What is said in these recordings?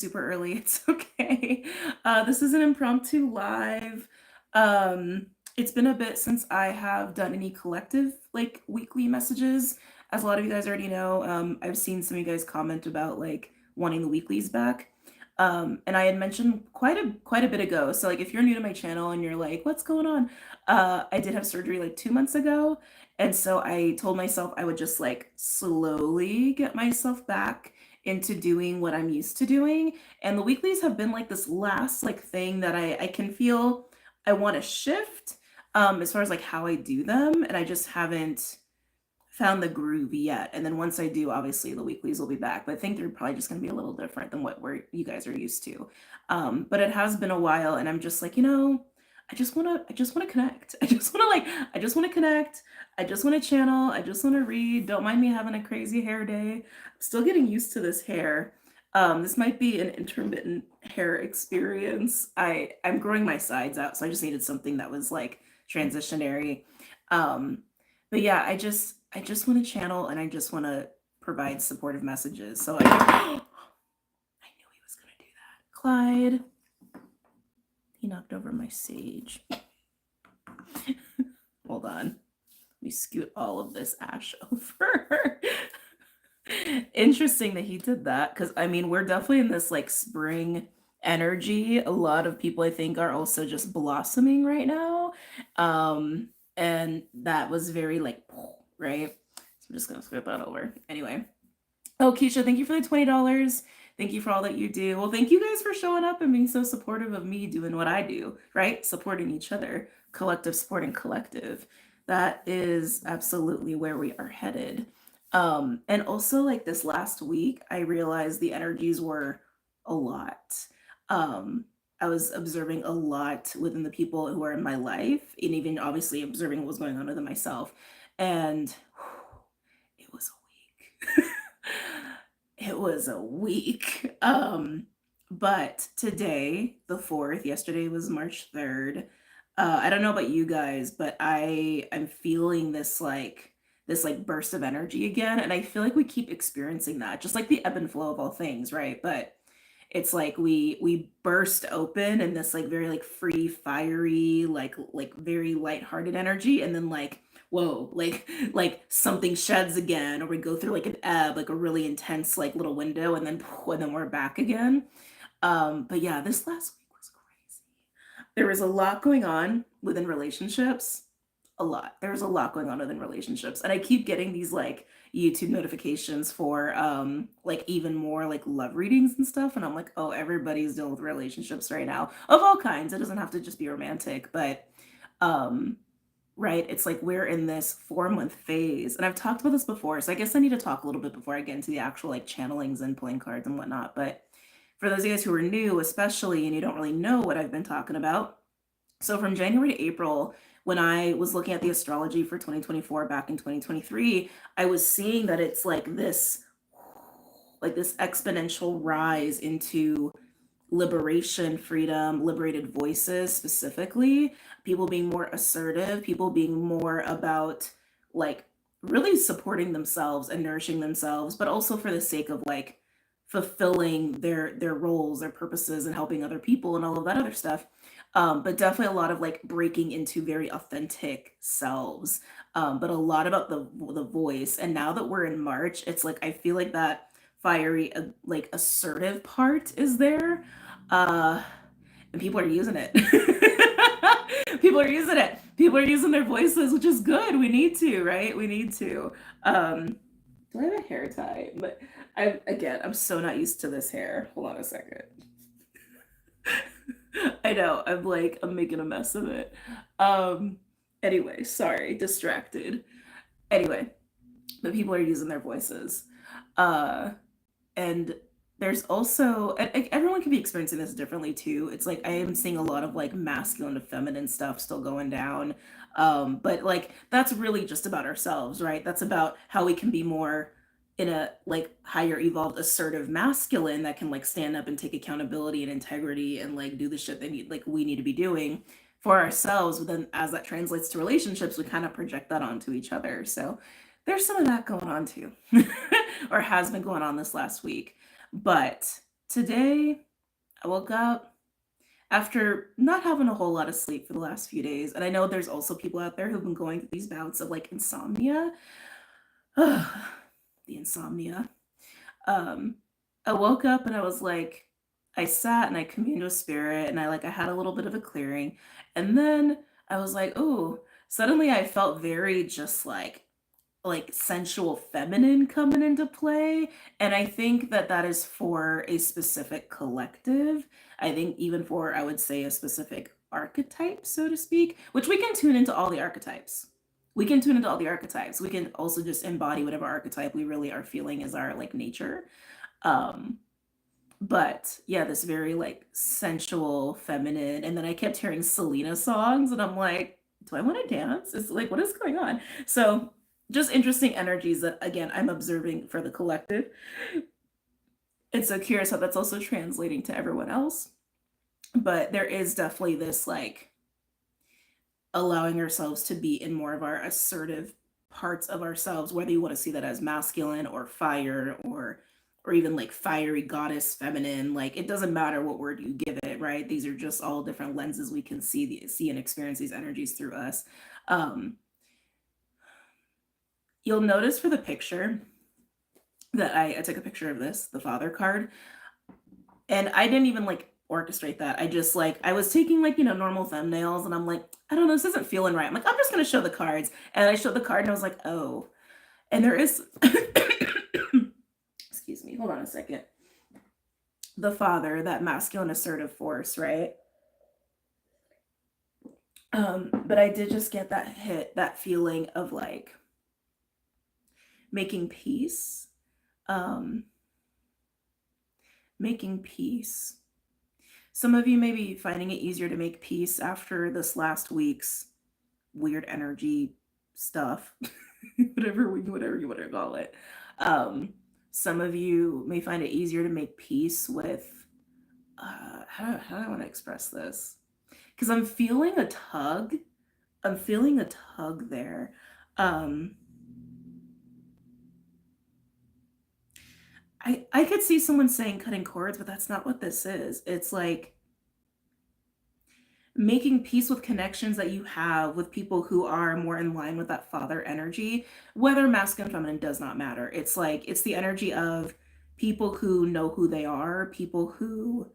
super early. It's okay. This is an impromptu live. Um, it's been a bit since I have done any collective like weekly messages. As a lot of you guys already know, I've seen some of you guys comment about like wanting the weeklies back. And I had mentioned quite a bit ago. So like if you're new to my channel and you're like, what's going on? I did have surgery like 2 months ago. And so I told myself I would just like slowly get myself back into doing what I'm used to doing. And the weeklies have been like this last like thing that I can feel I want to shift as far as like how I do them. And I just haven't found the groove yet. And then once I do, obviously the weeklies will be back. But I think they're probably just going to be a little different than what you guys are used to. But it has been a while, and I'm just like, I just want to connect. I just want to connect. I just want to channel. I just want to read. Don't mind me having a crazy hair day. I'm still getting used to this hair. This might be an intermittent hair experience. I'm growing my sides out, so I just needed something that was like transitionary. Um, but yeah, I just want to channel, and I just want to provide supportive messages. So I knew he was gonna do that. Clyde, he knocked over my sage. Hold on. Let me scoot all of this ash over. Interesting that he did that, because I mean, we're definitely in this like spring energy. A lot of people I think are also just blossoming right now. And that was very like, right? So I'm just gonna scoot that over. Anyway. Oh, Keisha, thank you for the $20. Thank you for all that you do. Well, thank you guys for showing up and being so supportive of me doing what I do, right? Supporting each other, collective supporting collective. That is absolutely where we are headed. And also like this last week, I realized the energies were a lot. I was observing a lot within the people who are in my life, and even obviously observing what was going on within myself. And it was a week. It was a week. But today, the 4th, yesterday was March 3rd. I don't know about you guys, but I'm feeling this like burst of energy again. And I feel like we keep experiencing that, just like the ebb and flow of all things, right? But it's like we burst open in this like very like free, fiery, like very lighthearted energy, and then like whoa, like something sheds again, or we go through like an ebb, like a really intense like little window, and then we're back again. But yeah, this last week was crazy. There was a lot going on within relationships. A lot. There's a lot going on within relationships. And I keep getting these like YouTube notifications for like even more like love readings and stuff. And I'm like, oh, everybody's dealing with relationships right now of all kinds. It doesn't have to just be romantic, but um right, it's like we're in this 4-month phase. And I've talked about this before, so I guess I need to talk a little bit before I get into the actual like channelings and playing cards and whatnot. But for those of you guys who are new, especially, and you don't really know what I've been talking about, so from January to April, when I was looking at the astrology for 2024 back in 2023, I was seeing that it's like this exponential rise into liberation, freedom, liberated voices specifically, people being more assertive, people being more about like really supporting themselves and nourishing themselves, but also for the sake of like fulfilling their roles, their purposes, and helping other people and all of that other stuff. But definitely a lot of like breaking into very authentic selves. But a lot about the voice. And now that we're in March, it's like I feel like that fiery like assertive part is there. uh and people are using it. People are using it. People are using their voices, which is good. We need to, right? We need to. Do I have a hair tie? But I'm so not used to this hair. Hold on a second. I know, I'm making a mess of it. um anyway, sorry, distracted. Anyway, but people are using their voices. uh and there's also everyone can be experiencing this differently too. It's like I am seeing a lot of like masculine to feminine stuff still going down. But like that's really just about ourselves, right? That's about how we can be more in a like higher evolved assertive masculine that can like stand up and take accountability and integrity and like do the shit that we need to be doing for ourselves. But then as that translates to relationships, we kind of project that onto each other. So there's some of that going on too. Or has been going on this last week. But Today, I woke up after not having a whole lot of sleep for the last few days. And I know there's also people out there who've been going through these bouts of like insomnia. The insomnia. Um, I woke up and I was like, I sat and I communed with spirit and I had a little bit of a clearing. And then I was like, oh, suddenly I felt very just like sensual feminine coming into play, and I think that that is for a specific collective. I think even for, I would say, a specific archetype, so to speak, which we can tune into all the archetypes. We can tune into all the archetypes. We can also just embody whatever archetype we really are feeling is our like nature. um but yeah, this very like sensual feminine, and then I kept hearing Selena songs and I'm like, do I want to dance? It's like, what is going on? So just interesting energies that again I'm observing for the collective. And so curious how that's also translating to everyone else. But there is definitely this like allowing ourselves to be in more of our assertive parts of ourselves, whether you want to see that as masculine or fire or even like fiery goddess feminine. Like it doesn't matter what word you give it, right? These are just all different lenses we can see and experience these energies through us. um you'll notice for the picture that I took a picture of this, the father card, and I didn't even like orchestrate that. I just like I was taking like, normal thumbnails and I'm like, I don't know, this isn't feeling right. I'm like, I'm just gonna show the cards. And I showed the card and I was like, oh. And there is excuse me, hold on a second. The father, that masculine assertive force, right? But I did just get that hit, that feeling of like making peace. Um, making peace. Some of you may be finding it easier to make peace after this last week's weird energy stuff, whatever you want to call it. Some of you may find it easier to make peace with how do I want to express this? Because I'm feeling a tug. I'm feeling a tug there. Um, I could see someone saying cutting cords, but that's not what this is. It's like making peace with connections that you have with people who are more in line with that father energy, whether masculine feminine does not matter. It's like it's the energy of people who know who they are, people who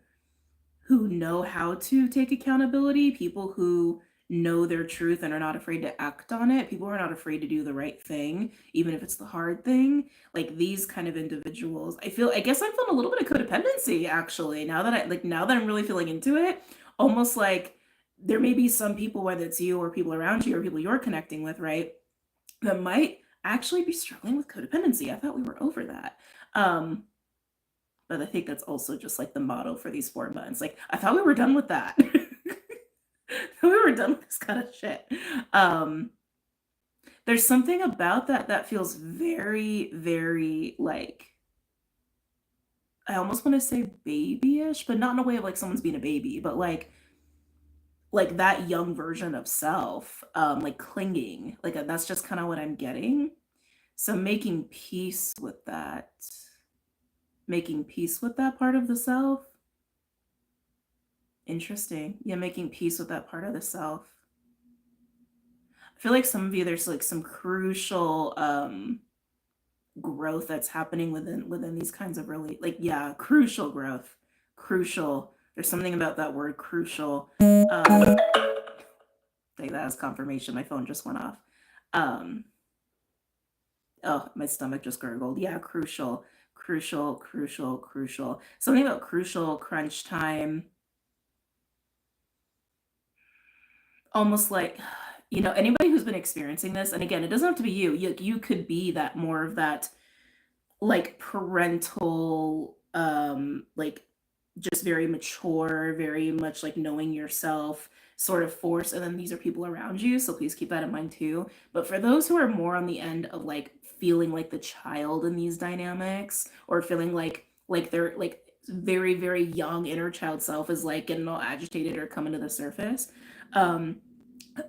know how to take accountability, people who know their truth and are not afraid to act on it, people who are not afraid to do the right thing, even if it's the hard thing. Like these kind of individuals, I guess I'm feeling a little bit of codependency actually, now that I'm really feeling into it, almost like there may be some people, whether it's you or people around you or people you're connecting with, right, that might actually be struggling with codependency. I thought we were over that. But I think that's also just like the motto for these 4 months. Like, I thought we were done with that. We were done with this kind of shit. Um, there's something about that that feels very, very like, I almost want to say babyish, but not in a way of like someone's being a baby, but like that young version of self, like clinging. Like that's just kind of what I'm getting. So making peace with that. Making peace with that part of the self. Interesting. Yeah, making peace with that part of the self. I feel like some of you, there's like some crucial growth that's happening within these kinds of really like, yeah, crucial growth. Crucial. There's something about that word crucial. Take that as confirmation. My phone just went off. Oh, my stomach just gurgled. Yeah, crucial, crucial, crucial, crucial. Something about crucial, crunch time. Almost like, anybody who's been experiencing this, and again, it doesn't have to be you. You could be that more of that like parental, like just very mature, very much like knowing yourself sort of force. And then these are people around you. So please keep that in mind too. But for those who are more on the end of like feeling like the child in these dynamics, or feeling like they're like very, very young inner child self is like getting all agitated or coming to the surface.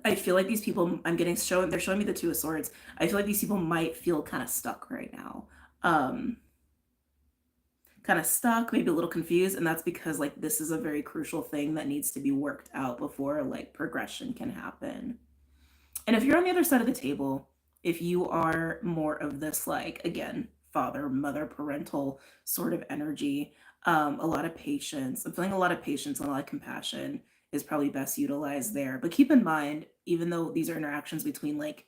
I feel like these people they're showing me the Two of Swords. I feel like these people might feel kind of stuck right now. Because kind of stuck, maybe a little confused, and that's because like this is a very crucial thing that needs to be worked out before like progression can happen. And if you're on the other side of the table, if you are more of this, like, again, father, mother, parental sort of energy, a lot of patience, I'm feeling a lot of patience and a lot of compassion is probably best utilized there. But keep in mind, even though these are interactions between, like,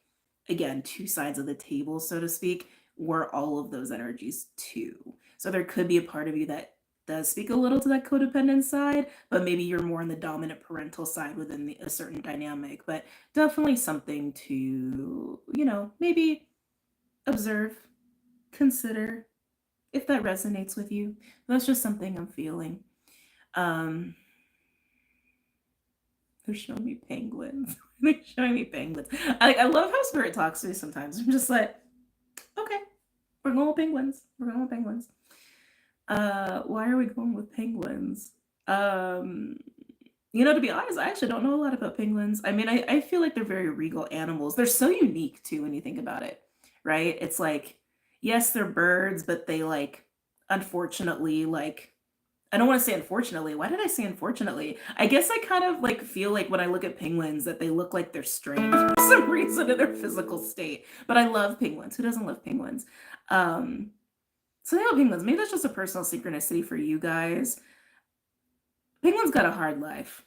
again, two sides of the table, so to speak, we're all of those energies too. So there could be a part of you that does speak a little to that codependent side, but maybe you're more on the dominant parental side within a certain dynamic. But definitely something to, maybe observe, consider if that resonates with you. That's just something I'm feeling. Um, they're showing me penguins. They're showing me penguins. I love how spirit talks to me sometimes. I'm just like, okay, we're going with penguins. We're going with penguins. Why are we going with penguins? To be honest, I actually don't know a lot about penguins. I mean, I feel like they're very regal animals. They're so unique too when you think about it, right? It's like, yes, they're birds, but they like, unfortunately, like, I don't want to say unfortunately. Why did I say unfortunately? I guess I kind of like feel like when I look at penguins that they look like they're strange for some reason in their physical state. But I love penguins. Who doesn't love penguins? So yeah, penguins. Maybe that's just a personal synchronicity for you guys. Penguins got a hard life.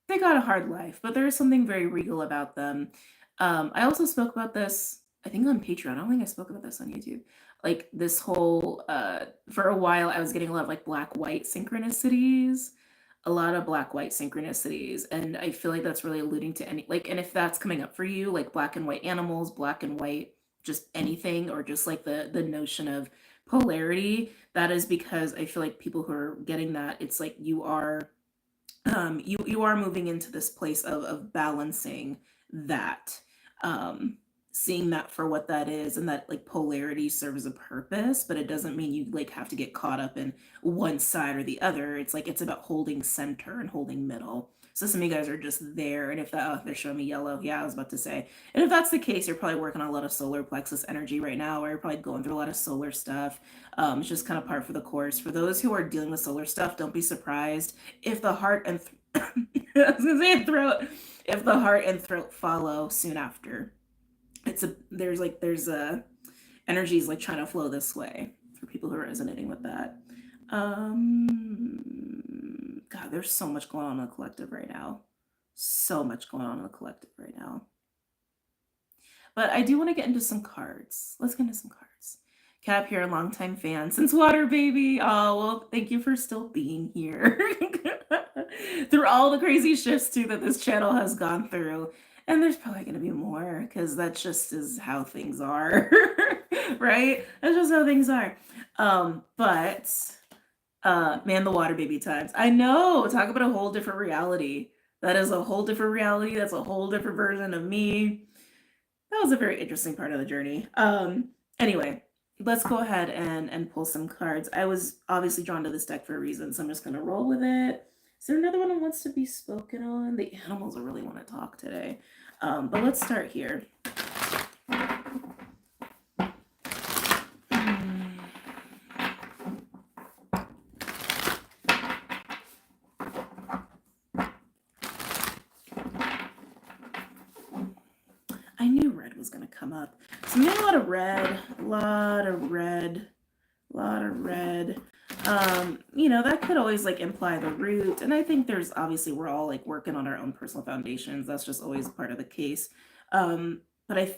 They got a hard life, but there is something very regal about them. I also spoke about this, I think on Patreon. I don't think I spoke about this on YouTube. Like this whole, for a while, I was getting a lot of like black-white synchronicities, a lot of black-white synchronicities. And I feel like that's really alluding to any, like, and if that's coming up for you, like black and white animals, black and white, just anything, or just like the notion of polarity, that is because I feel like people who are getting that, it's like you are you are moving into this place of balancing that, um seeing that for what that is, and that like polarity serves a purpose, but it doesn't mean you like have to get caught up in one side or the other. It's like it's about holding center and holding middle. So some of you guys are just there, and if that, oh, they're showing me yellow. Yeah, I was about to say. And if that's the case, you're probably working on a lot of solar plexus energy right now, or you're probably going through a lot of solar stuff. It's just kind of part for the course. For those who are dealing with solar stuff, don't be surprised if the heart and I was gonna say throat, if the heart and throat follow soon after. There's energies like trying to flow this way for people who are resonating with that. God, there's so much going on in the collective right now. So much going on in the collective right now. But I do want to get into some cards. Let's get into some cards. Cap here, longtime fan since WaterBaby. Oh, well, thank you for still being here. Through all the crazy shifts, too, that this channel has gone through. And there's probably going to be more, because that just is how things are. Right? That's just how things are. But man, the WaterBaby times. I know. Talk about a whole different reality. That is a whole different reality. That's a whole different version of me. That was a very interesting part of the journey. Anyway, let's go ahead and pull some cards. I was obviously drawn to this deck for a reason, so I'm just going to roll with it. Is there another one that wants to be spoken on? The animals really want to talk today. But let's start here. I knew red was going to come up. So I'm getting a lot of red, a lot of red, a lot of red. That could always like imply the root. And I think there's obviously, we're all like working on our own personal foundations. That's just always part of the case. But I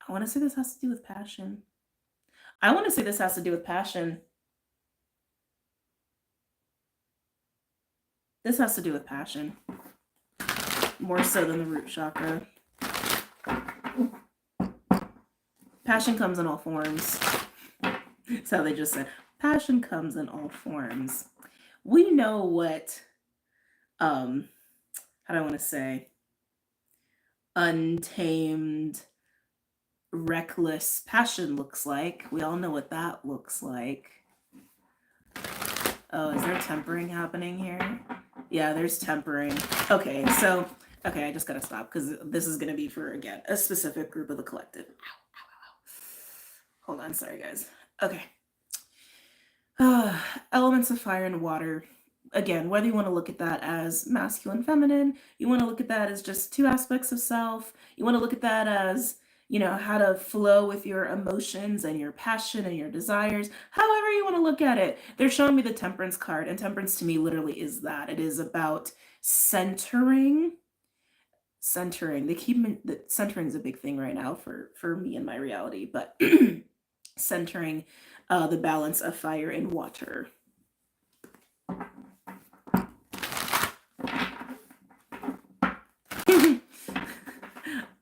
want to say this has to do with passion. I want to say this has to do with passion. This has to do with passion. More so than the root chakra. Passion comes in all forms. That's how they just said. Passion comes in all forms. We know what, how do I want to say, untamed, reckless passion looks like. We all know what that looks like. Oh, is there tempering happening here? Yeah, there's tempering. Okay, I just gotta stop, because this is gonna be for, again, a specific group of the collective. Ow, ow, ow. Hold on, sorry guys. Okay, Uh, Elements of fire and water. Again, whether you want to look at that as masculine, feminine, you want to look at that as just two aspects of self, you want to look at that as, how to flow with your emotions and your passion and your desires, however you want to look at it. They're showing me the temperance card, and temperance to me literally is that. It is about centering. Centering. They keep centering is a big thing right now for me and my reality, but centering the balance of fire and water.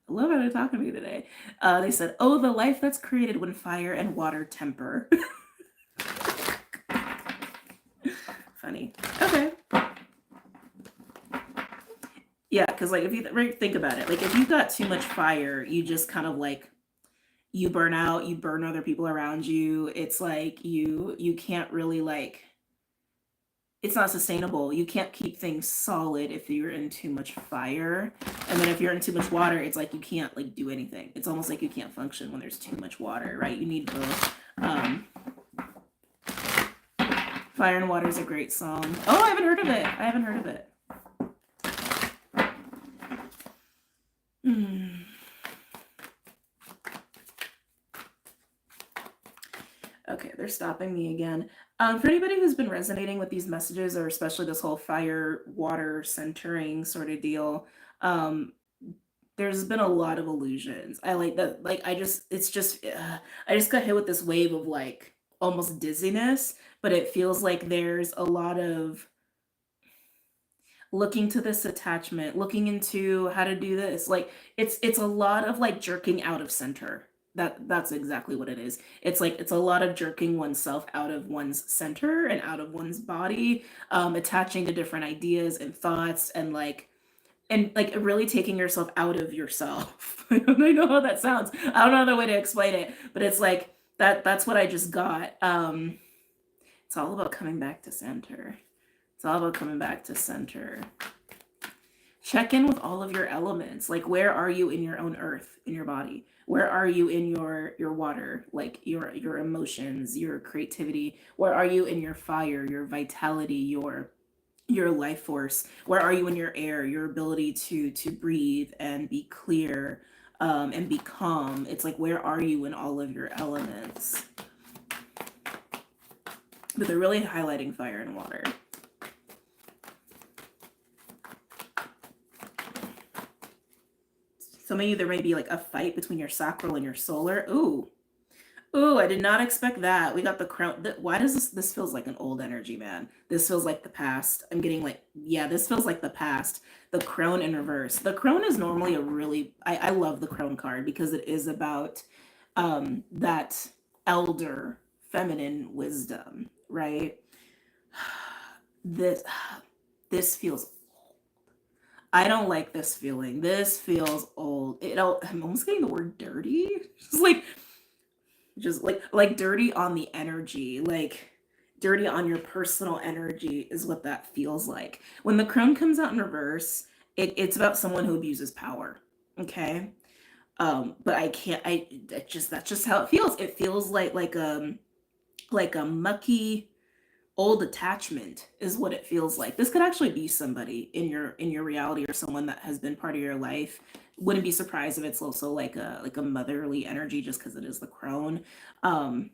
I love how they're talking to me today. They said, "Oh, the life that's created when fire and water temper." Funny. Okay. Yeah, because like if you think about it, like if you've got too much fire, you just kind of like you burn out, you burn other people around you. It's like you can't really like it's not sustainable. You can't keep things solid if you're in too much fire. And then if you're in too much water, it's like you can't like do anything. It's almost like you can't function when there's too much water, right? You need both. Fire and Water is a great song. Oh, I haven't heard of it. I haven't heard of it. Okay, they're stopping me again. For anybody who's been resonating with these messages, or especially this whole fire, water centering sort of deal, there's been a lot of illusions. I like that. Like, I just got hit with this wave of like almost dizziness, but it feels like there's a lot of looking to this attachment, looking into how to do this. Like it's a lot of like jerking out of center. That's exactly what it is. It's like it's a lot of jerking oneself out of one's center and out of one's body, attaching to different ideas and thoughts and like really taking yourself out of yourself. I don't know how that sounds. I don't know the way to explain it, but it's like that's what I just got. It's all about coming back to center. It's all about coming back to center. Check in with all of your elements. Like, where are you in your own earth, in your body? Where are you in your water, like your emotions, your creativity? Where are you in your fire, your vitality, your life force? Where are you in your air, your ability to breathe and be clear, and be calm? It's like, where are you in all of your elements? But they're really highlighting fire and water. Some of you, there may be like a fight between your sacral and your solar. Ooh. Ooh, I did not expect that. We got the crown. Why does this feels like an old energy, man? This feels like the past. I'm getting like, yeah, this feels like the past. The crone in reverse. The crone is normally a really, I love the crone card because it is about that elder feminine wisdom, right? This this feels, I don't like this feeling. This feels old. I'm almost getting the word dirty. Just like dirty on the energy. Like dirty on your personal energy is what that feels like. When the crone comes out in reverse, it's about someone who abuses power. Okay. But I can't I just that's just how it feels. It feels like a mucky old attachment is what it feels like. This could actually be somebody in your reality, or someone that has been part of your life. Wouldn't be surprised if it's also like a motherly energy, just because it is the crone. Um,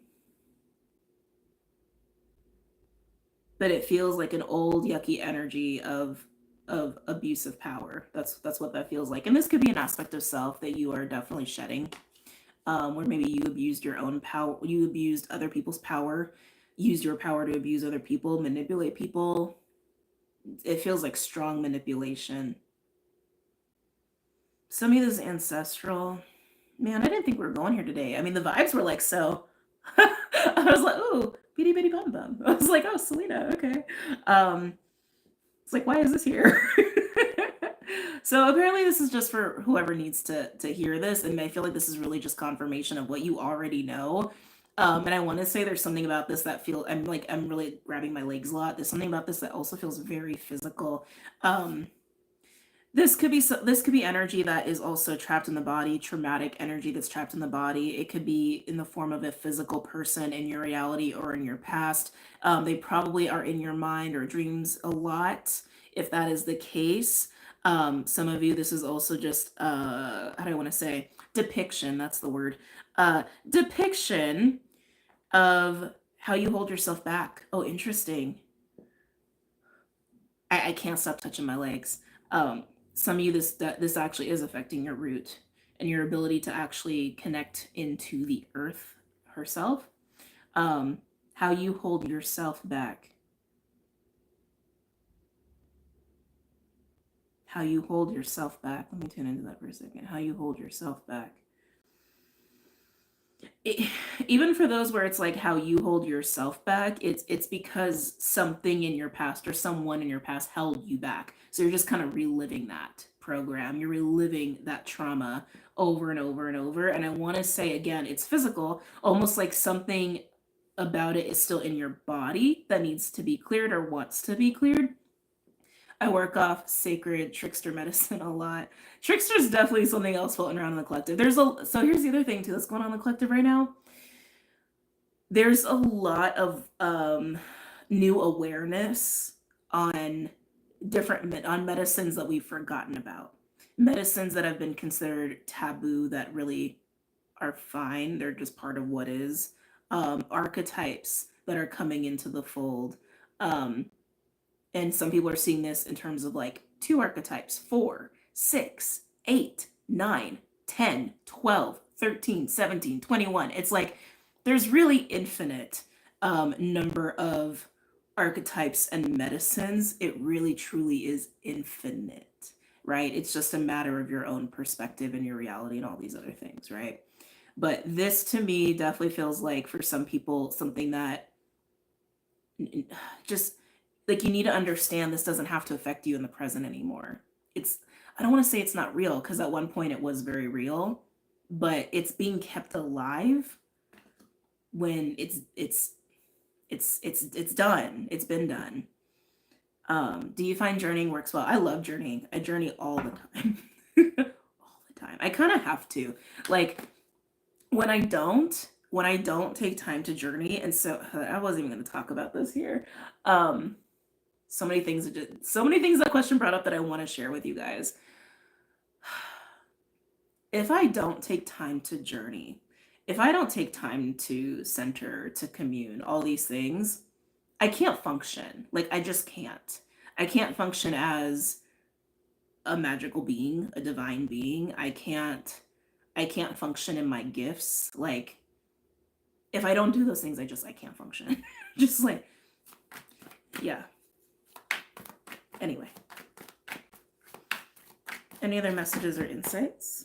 but it feels like an old yucky energy of abusive power. That's what that feels like. And this could be an aspect of self that you are definitely shedding. Where maybe you abused your own power, you abused other people's power, used your power to abuse other people, manipulate people. It feels like strong manipulation. Some of this is ancestral. Man, I didn't think we were going here today. I mean, the vibes were like so. I was like, ooh, bitty bitty bum bum. I was like, oh, Selena, okay. Um, it's like, why is this here? So apparently, this is just for whoever needs to hear this, and I feel like this is really just confirmation of what you already know. And I want to say there's something about this that feel I'm really grabbing my legs a lot. There's something about this that also feels very physical. Um, this could be energy that is also trapped in the body, traumatic energy that's trapped in the body. It could be in the form of a physical person in your reality or in your past. They probably are in your mind or dreams a lot, if that is the case. Some of you, this is also just how do I want to say, depiction, that's the word. Depiction of how you hold yourself back. Oh, interesting. I can't stop touching my legs. Um, some of you, this actually is affecting your root and your ability to actually connect into the earth herself. Um, how you hold yourself back. How you hold yourself back. Let me tune into that for a second. How you hold yourself back. It, even for those where it's like how you hold yourself back, it's because something in your past or someone in your past held you back. So you're just kind of reliving that program. You're reliving that trauma over and over and over. And I want to say again, it's physical, almost like something about it is still in your body that needs to be cleared or wants to be cleared. I work off sacred trickster medicine a lot. Trickster is definitely something else floating around in the collective. So here's the other thing too that's going on in the collective right now. There's a lot of new awareness on on medicines that we've forgotten about. Medicines that have been considered taboo that really are fine. They're just part of what is. Archetypes that are coming into the fold. Um, and some people are seeing this in terms of like two archetypes, 4, 6, 8, 9, 10, 12, 13, 17, 21. It's like there's really infinite number of archetypes and medicines. It really truly is infinite, right? It's just a matter of your own perspective and your reality and all these other things, right? But this to me definitely feels like for some people something that just like you need to understand this doesn't have to affect you in the present anymore. It's I don't want to say it's not real because at one point it was very real, but it's being kept alive when it's done. It's been done. Do you find journeying works well? I love journeying. I journey all the time. All the time. I kind of have to. Like when I don't take time to journey, and so I wasn't even going to talk about this here. Um, so many things that question brought up that I want to share with you guys. If I don't take time to journey, if I don't take time to center, to commune, all these things, I can't function. Like I just can't. I can't function as a magical being, a divine being. I can't function in my gifts. Like if I don't do those things, I can't function. Just like yeah. Anyway, any other messages or insights?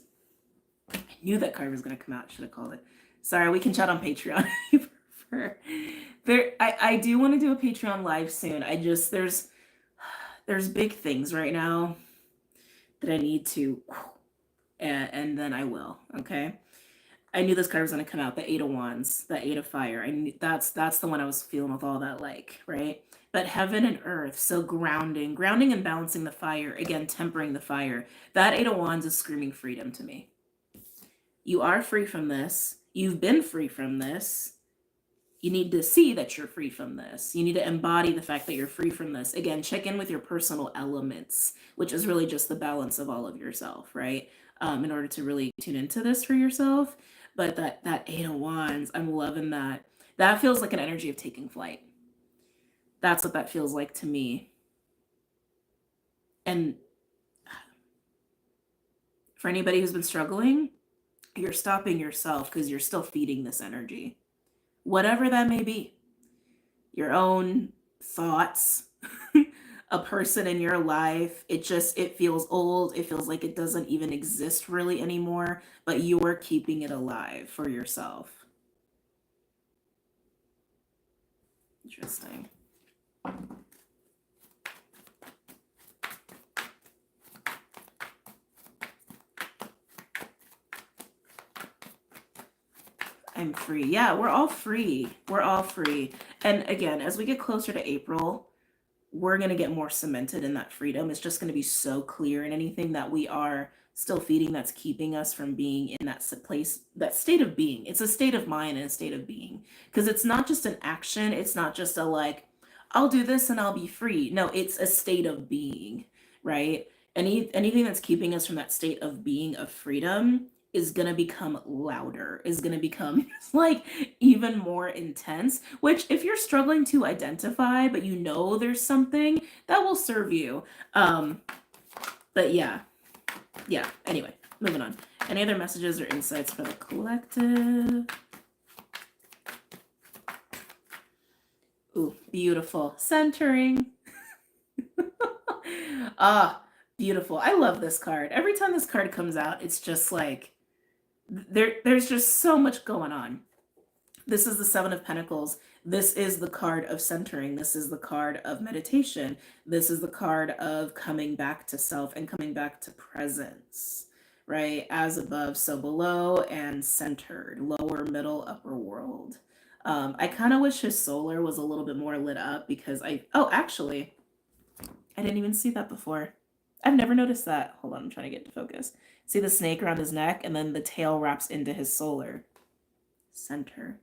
I knew that card was gonna come out. Should have called it. Sorry, we can chat on Patreon. For there, I do want to do a Patreon live soon. I just there's big things right now that I need to, and then I will. Okay. I knew this card was gonna come out. The 8 of Wands, the 8 of Fire. I knew that's the one I was feeling with all that like right. But heaven and earth, so grounding and balancing the fire again, tempering the fire. That 8 of Wands is screaming freedom to me. You are free from this. You've been free from this. You need to see that you're free from this. You need to embody the fact that you're free from this. Again, check in with your personal elements, which is really just the balance of all of yourself, right? In order to really tune into this for yourself. But that 8 of Wands, I'm loving that. That feels like an energy of taking flight. That's what that feels like to me. And for anybody who's been struggling, you're stopping yourself because you're still feeding this energy. Whatever that may be. Your own thoughts, a person in your life. It feels old. It feels like it doesn't even exist really anymore, but you're keeping it alive for yourself. Interesting. I'm free. Yeah, we're all free. We're all free. And again, as we get closer to April, we're going to get more cemented in that freedom. It's just going to be so clear, and anything that we are still feeding that's keeping us from being in that place, that state of being. It's a state of mind and a state of being, because it's not just an action. It's not just a like, I'll do this and I'll be free. No, it's a state of being, right? Anything that's keeping us from that state of being, of freedom, is going to become louder, is going to become like even more intense, which if you're struggling to identify, but you know there's something that will serve you. But yeah, anyway, moving on. Any other messages or insights for the collective? Ooh, beautiful. Centering. Ah, beautiful. I love this card. Every time this card comes out, it's just like there's just so much going on. This is the Seven of Pentacles. This is the card of centering. This is the card of meditation. This is the card of coming back to self and coming back to presence, right? As above, so below, and centered, lower, middle, upper world. I kind of wish his solar was a little bit more lit up, because actually, I didn't even see that before. I've never noticed that. Hold on, I'm trying to get to focus. See the snake around his neck, and then the tail wraps into his solar. Center.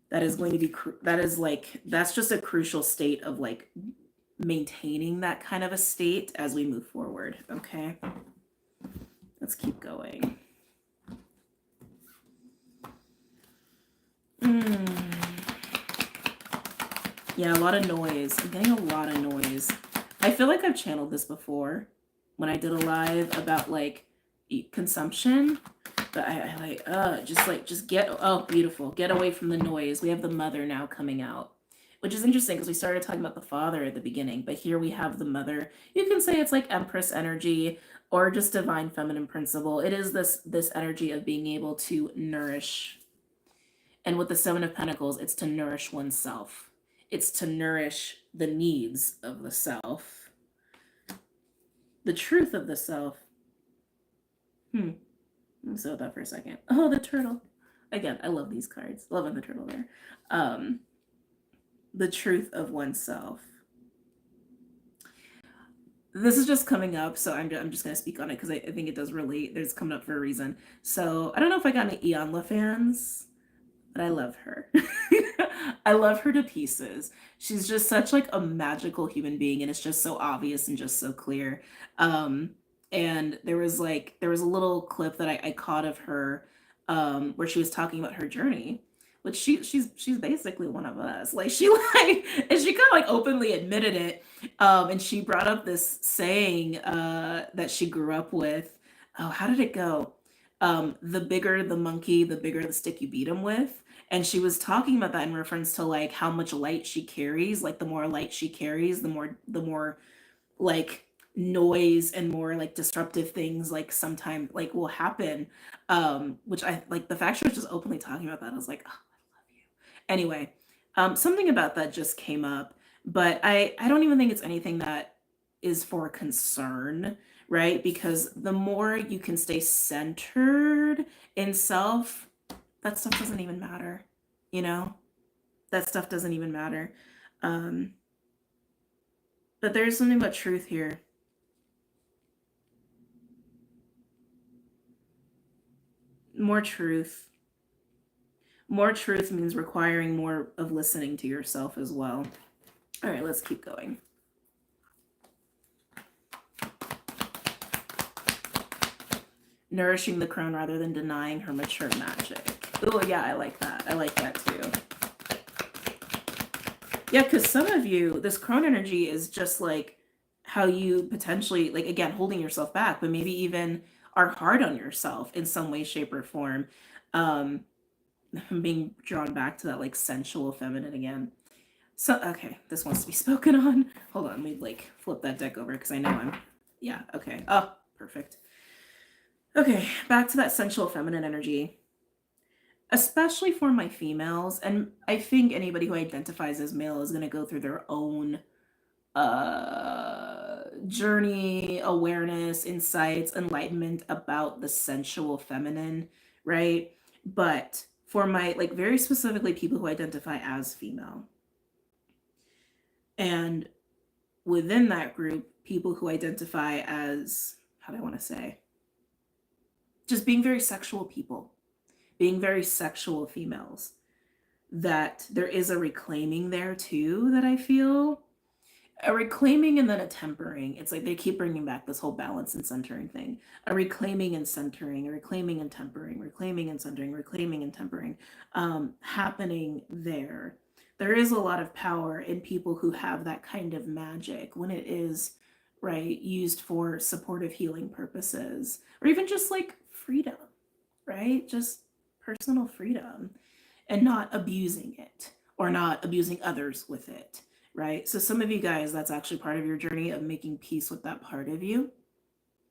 That is going to be, that's just a crucial state of like maintaining that kind of a state as we move forward. Okay, let's keep going. Yeah, a lot of noise. I'm getting a lot of noise. I feel like I've channeled this before when I did a live about like consumption. But I just get, oh, beautiful. Get away from the noise. We have the mother now coming out, which is interesting because we started talking about the father at the beginning, but here we have the mother. You can say it's like Empress energy or just divine feminine principle. It is this energy of being able to nourish. And with the Seven of Pentacles, it's to nourish oneself. It's to nourish the needs of the self, the truth of the self. Let's sit with that for a second. Oh, the turtle. Again, I love these cards. Loving the turtle there. The truth of oneself. This is just coming up, so I'm just going to speak on it because I think it does relate. It's coming up for a reason. So I don't know if I got any Ianla fans, but I love her. I love her to pieces. She's just such like a magical human being, and it's just so obvious and just so clear. And there was a little clip that I caught of her where she was talking about her journey, which she's basically one of us. Like she and she kind of like openly admitted it. And she brought up this saying that she grew up with. Oh, how did it go? The bigger the monkey, the bigger the stick you beat him with. And she was talking about that in reference to like how much light she carries. Like the more light she carries, the more like noise and more like disruptive things like sometimes like will happen. Which I like the fact she was just openly talking about that. I was like, oh, I love you. Anyway, something about that just came up, but I don't even think it's anything that is for concern, right? Because the more you can stay centered in self, that stuff doesn't even matter, you know? That stuff doesn't even matter. But there's something about truth here. More truth. More truth means requiring more of listening to yourself as well. All right, let's keep going. Nourishing the crone rather than denying her mature magic. Oh, yeah, I like that. I like that too. Yeah, because some of you, this crone energy is just like how you potentially, like, again, holding yourself back, but maybe even are hard on yourself in some way, shape, or form. I'm being drawn back to that, like, sensual feminine again. So, okay, this wants to be spoken on. Hold on, let me, like, flip that deck over because I know I'm, yeah, okay. Oh, perfect. Okay, back to that sensual feminine energy. Especially for my females, and I think anybody who identifies as male is going to go through their own journey, awareness, insights, enlightenment about the sensual feminine, right? But for my, like, very specifically people who identify as female, And within that group, people who identify as, how do I want to say, just being very sexual people, being very sexual females, that there is a reclaiming there too, that I feel. A reclaiming and then a tempering. It's like they keep bringing back this whole balance and centering thing. A reclaiming and centering, a reclaiming and tempering, reclaiming and centering, reclaiming and tempering, happening there. There is a lot of power in people who have that kind of magic when it is, right, used for supportive healing purposes, or even just like freedom, right? Just personal freedom, and not abusing it or not abusing others with it, right? So, some of you guys, that's actually part of your journey of making peace with that part of you,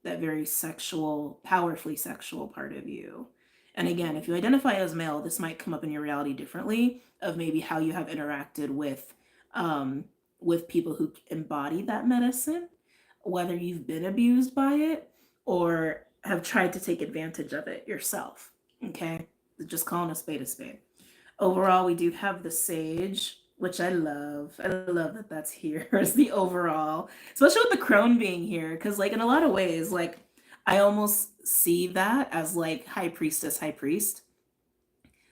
that very sexual, powerfully sexual part of you. And again, if you identify as male, this might come up in your reality differently of maybe how you have interacted um, with people who embody that medicine, whether you've been abused by it or have tried to take advantage of it yourself. Okay, just calling a spade a spade. Overall, we do have the sage, which I love. I love that that's here as the overall, especially with the crone being here, because like in a lot of ways, like I almost see that as like high priestess, high priest,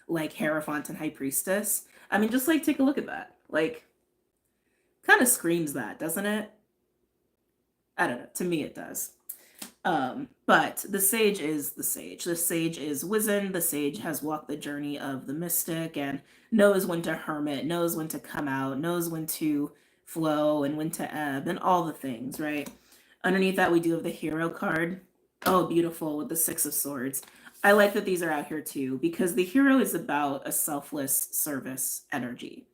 like Hierophant and high priestess. I mean, just like take a look at that. Like, kind of screams that, doesn't it? I don't know. To me, it does. But the sage is the sage. The sage is wizened. The sage has walked the journey of the mystic and knows when to hermit, knows when to come out, knows when to flow and when to ebb and all the things, right? Underneath that, we do have the hero card. Oh, beautiful, with the Six of Swords. I like that these are out here too, because the hero is about a selfless service energy.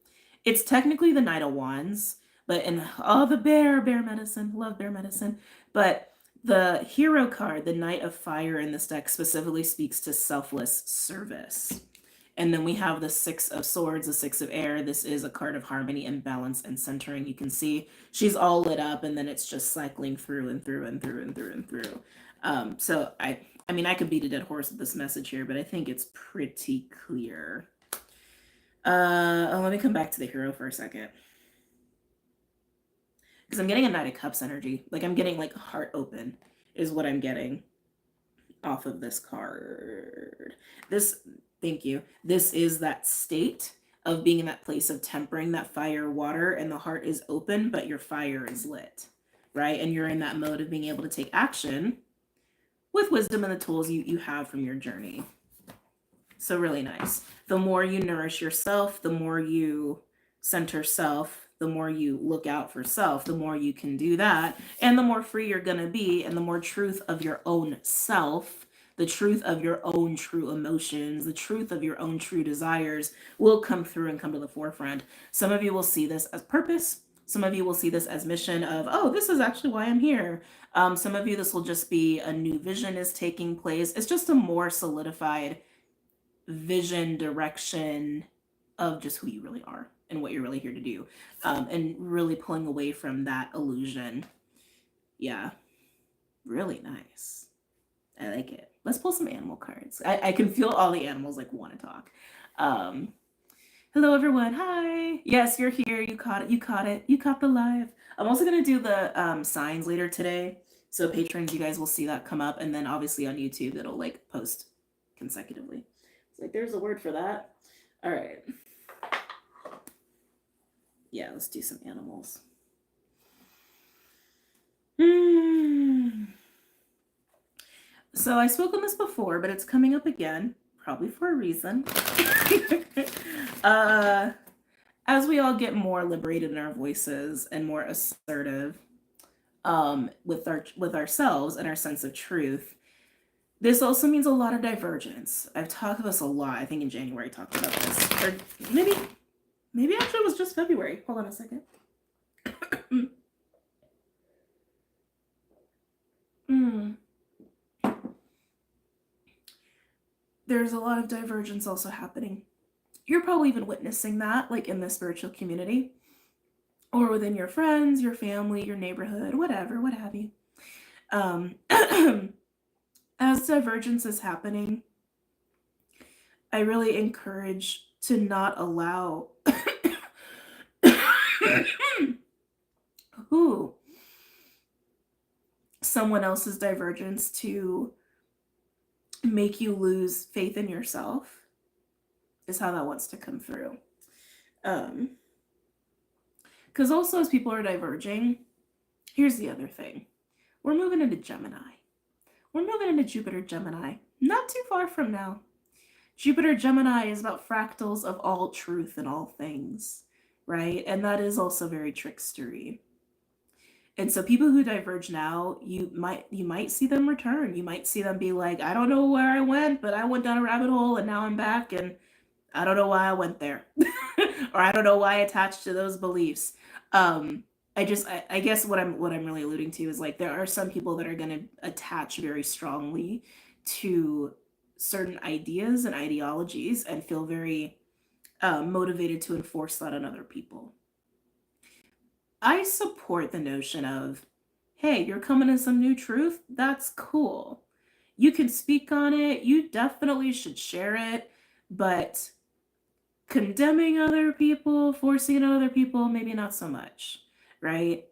It's technically the Knight of Wands, but in the bear medicine, love bear medicine. But the hero card, the Knight of Fire in this deck, specifically speaks to selfless service. And then we have the Six of Swords, the Six of Air. This is a card of harmony and balance and centering. You can see she's all lit up, and then it's just cycling through and through and through and through and through. So I mean, I could beat a dead horse with this message here, but I think it's pretty clear. Let me come back to the hero for a second. Because I'm getting a Knight of Cups energy. Like I'm getting like heart open is what I'm getting off of this card. Thank you. This is that state of being in that place of tempering that fire, water, and the heart is open, but your fire is lit, right? And you're in that mode of being able to take action with wisdom and the tools you have from your journey. So really nice. The more you nourish yourself, the more you center self, the more you look out for self, the more you can do that, and the more free you're going to be, and the more truth of your own self, the truth of your own true emotions, the truth of your own true desires will come through and come to the forefront. Some of you will see this as purpose. Some of you will see this as mission of, oh, this is actually why I'm here. Some of you, this will just be a new vision is taking place. It's just a more solidified vision, direction of just who you really are and what you're really here to do, and really pulling away from that illusion. Yeah, really nice. I like it. Let's pull some animal cards. I can feel all the animals like want to talk. Hello everyone. Hi. Yes, you're here. You caught it. You caught it. You caught the live. I'm also gonna do the signs later today, so patrons, you guys will see that come up, and then obviously on YouTube it'll like post consecutively. It's like there's a word for that. All right. Yeah, let's do some animals. So I spoke on this before, but it's coming up again, probably for a reason. As we all get more liberated in our voices and more assertive with ourselves and our sense of truth, this also means a lot of divergence. I've talked about this a lot. I think in January I talked about this, or maybe actually it was just February. Hold on a second. There's a lot of divergence also happening. You're probably even witnessing that, like in the spiritual community, or within your friends, your family, your neighborhood, whatever, what have you. As divergence is happening, I really encourage to not allow Ooh, someone else's divergence to make you lose faith in yourself is how that wants to come through. Because also, as people are diverging, here's the other thing. We're moving into Gemini. We're moving into Jupiter Gemini. Not too far from now. Jupiter Gemini is about fractals of all truth and all things, right? And that is also very trickstery. And so people who diverge now, you might see them return. You might see them be like, I don't know where I went, but I went down a rabbit hole and now I'm back and I don't know why I went there. Or I don't know why I attached to those beliefs. I guess what I'm really alluding to is like there are some people that are going to attach very strongly to certain ideas and ideologies and feel very motivated to enforce that on other people. I support the notion of, hey, you're coming to some new truth. That's cool. You can speak on it. You definitely should share it. But condemning other people, forcing it on other people, maybe not so much, right?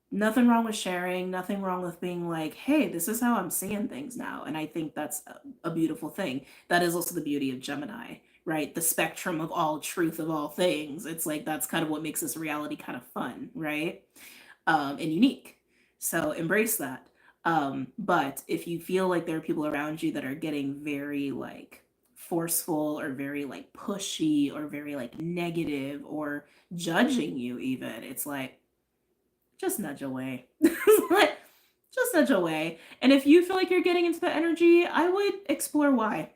Nothing wrong with sharing, nothing wrong with being like, hey, this is how I'm seeing things now. And I think that's a beautiful thing. That is also the beauty of Gemini, right? The spectrum of all truth of all things. It's like that's kind of what makes this reality kind of fun, right? And unique. So embrace that. But if you feel like there are people around you that are getting very like forceful or very like pushy or very like negative or judging you even, it's like, just nudge away. Just nudge away. And if you feel like you're getting into the energy, I would explore why.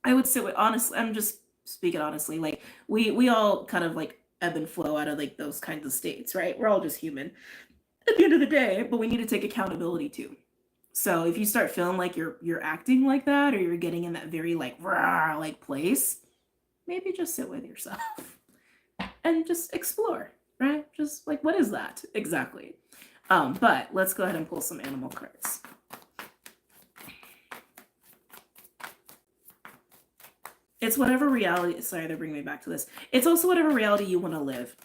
I would sit with, honestly, I'm just speaking honestly, like we all kind of like ebb and flow out of like those kinds of states, right? We're all just human at the end of the day, but we need to take accountability too. So if you start feeling like you're acting like that or you're getting in that very like rah like place, maybe just sit with yourself and just explore, right? Just like, what is that exactly? But let's go ahead and pull some animal cards. It's whatever reality, sorry, they're bringing me back to this. It's also whatever reality you want to live.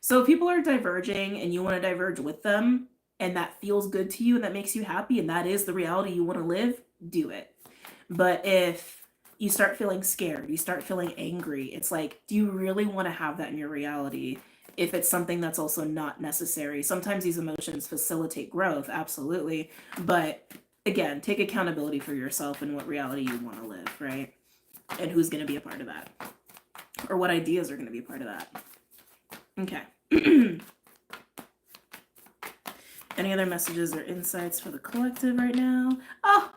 So if people are diverging and you want to diverge with them and that feels good to you and that makes you happy and that is the reality you want to live, do it. But if you start feeling scared, you start feeling angry, it's like, do you really want to have that in your reality? If it's something that's also not necessary. Sometimes these emotions facilitate growth, absolutely. But again, take accountability for yourself and what reality you want to live, right? And who's going to be a part of that. Or what ideas are going to be a part of that. Okay. Any other messages or insights for the collective right now? Oh,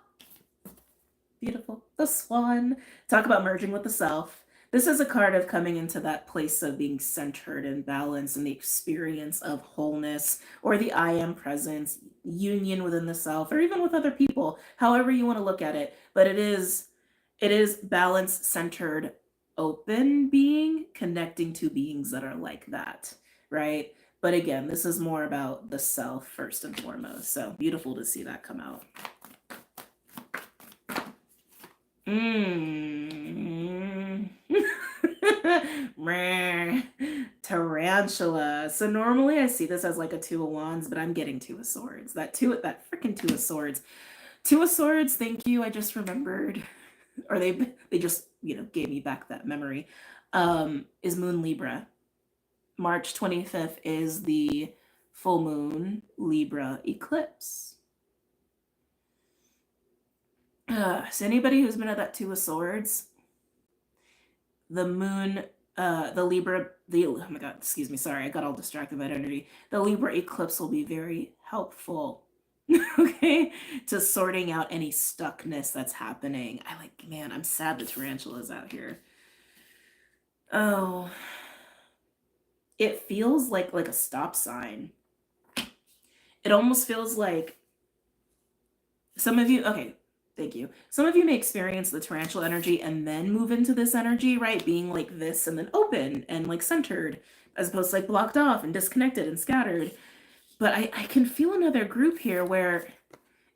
beautiful. The swan. Talk about merging with the self. This is a card of coming into that place of being centered and balanced and the experience of wholeness or the I am presence, union within the self, or even with other people, however you want to look at it. But it is balanced, centered, open being, connecting to beings that are like that, right? But again, this is more about the self first and foremost. So beautiful to see that come out. Tarantula. So normally I see this as like a Two of Wands, but I'm getting Two of Swords. That freaking Two of Swords. Two of Swords, thank you. I just remembered. Or they just, gave me back that memory. Is Moon Libra. March 25th is the full moon Libra eclipse. So anybody who's been at that Two of Swords, the moon, the Libra, oh my God, excuse me, sorry, I got all distracted by that energy. The Libra eclipse will be very helpful, okay, to sorting out any stuckness that's happening. I'm sad the tarantula's out here. Oh, it feels like a stop sign. It almost feels like some of you, okay, thank you. Some of you may experience the tarantula energy and then move into this energy, right? Being like this and then open and like centered as opposed to like blocked off and disconnected and scattered. But I can feel another group here where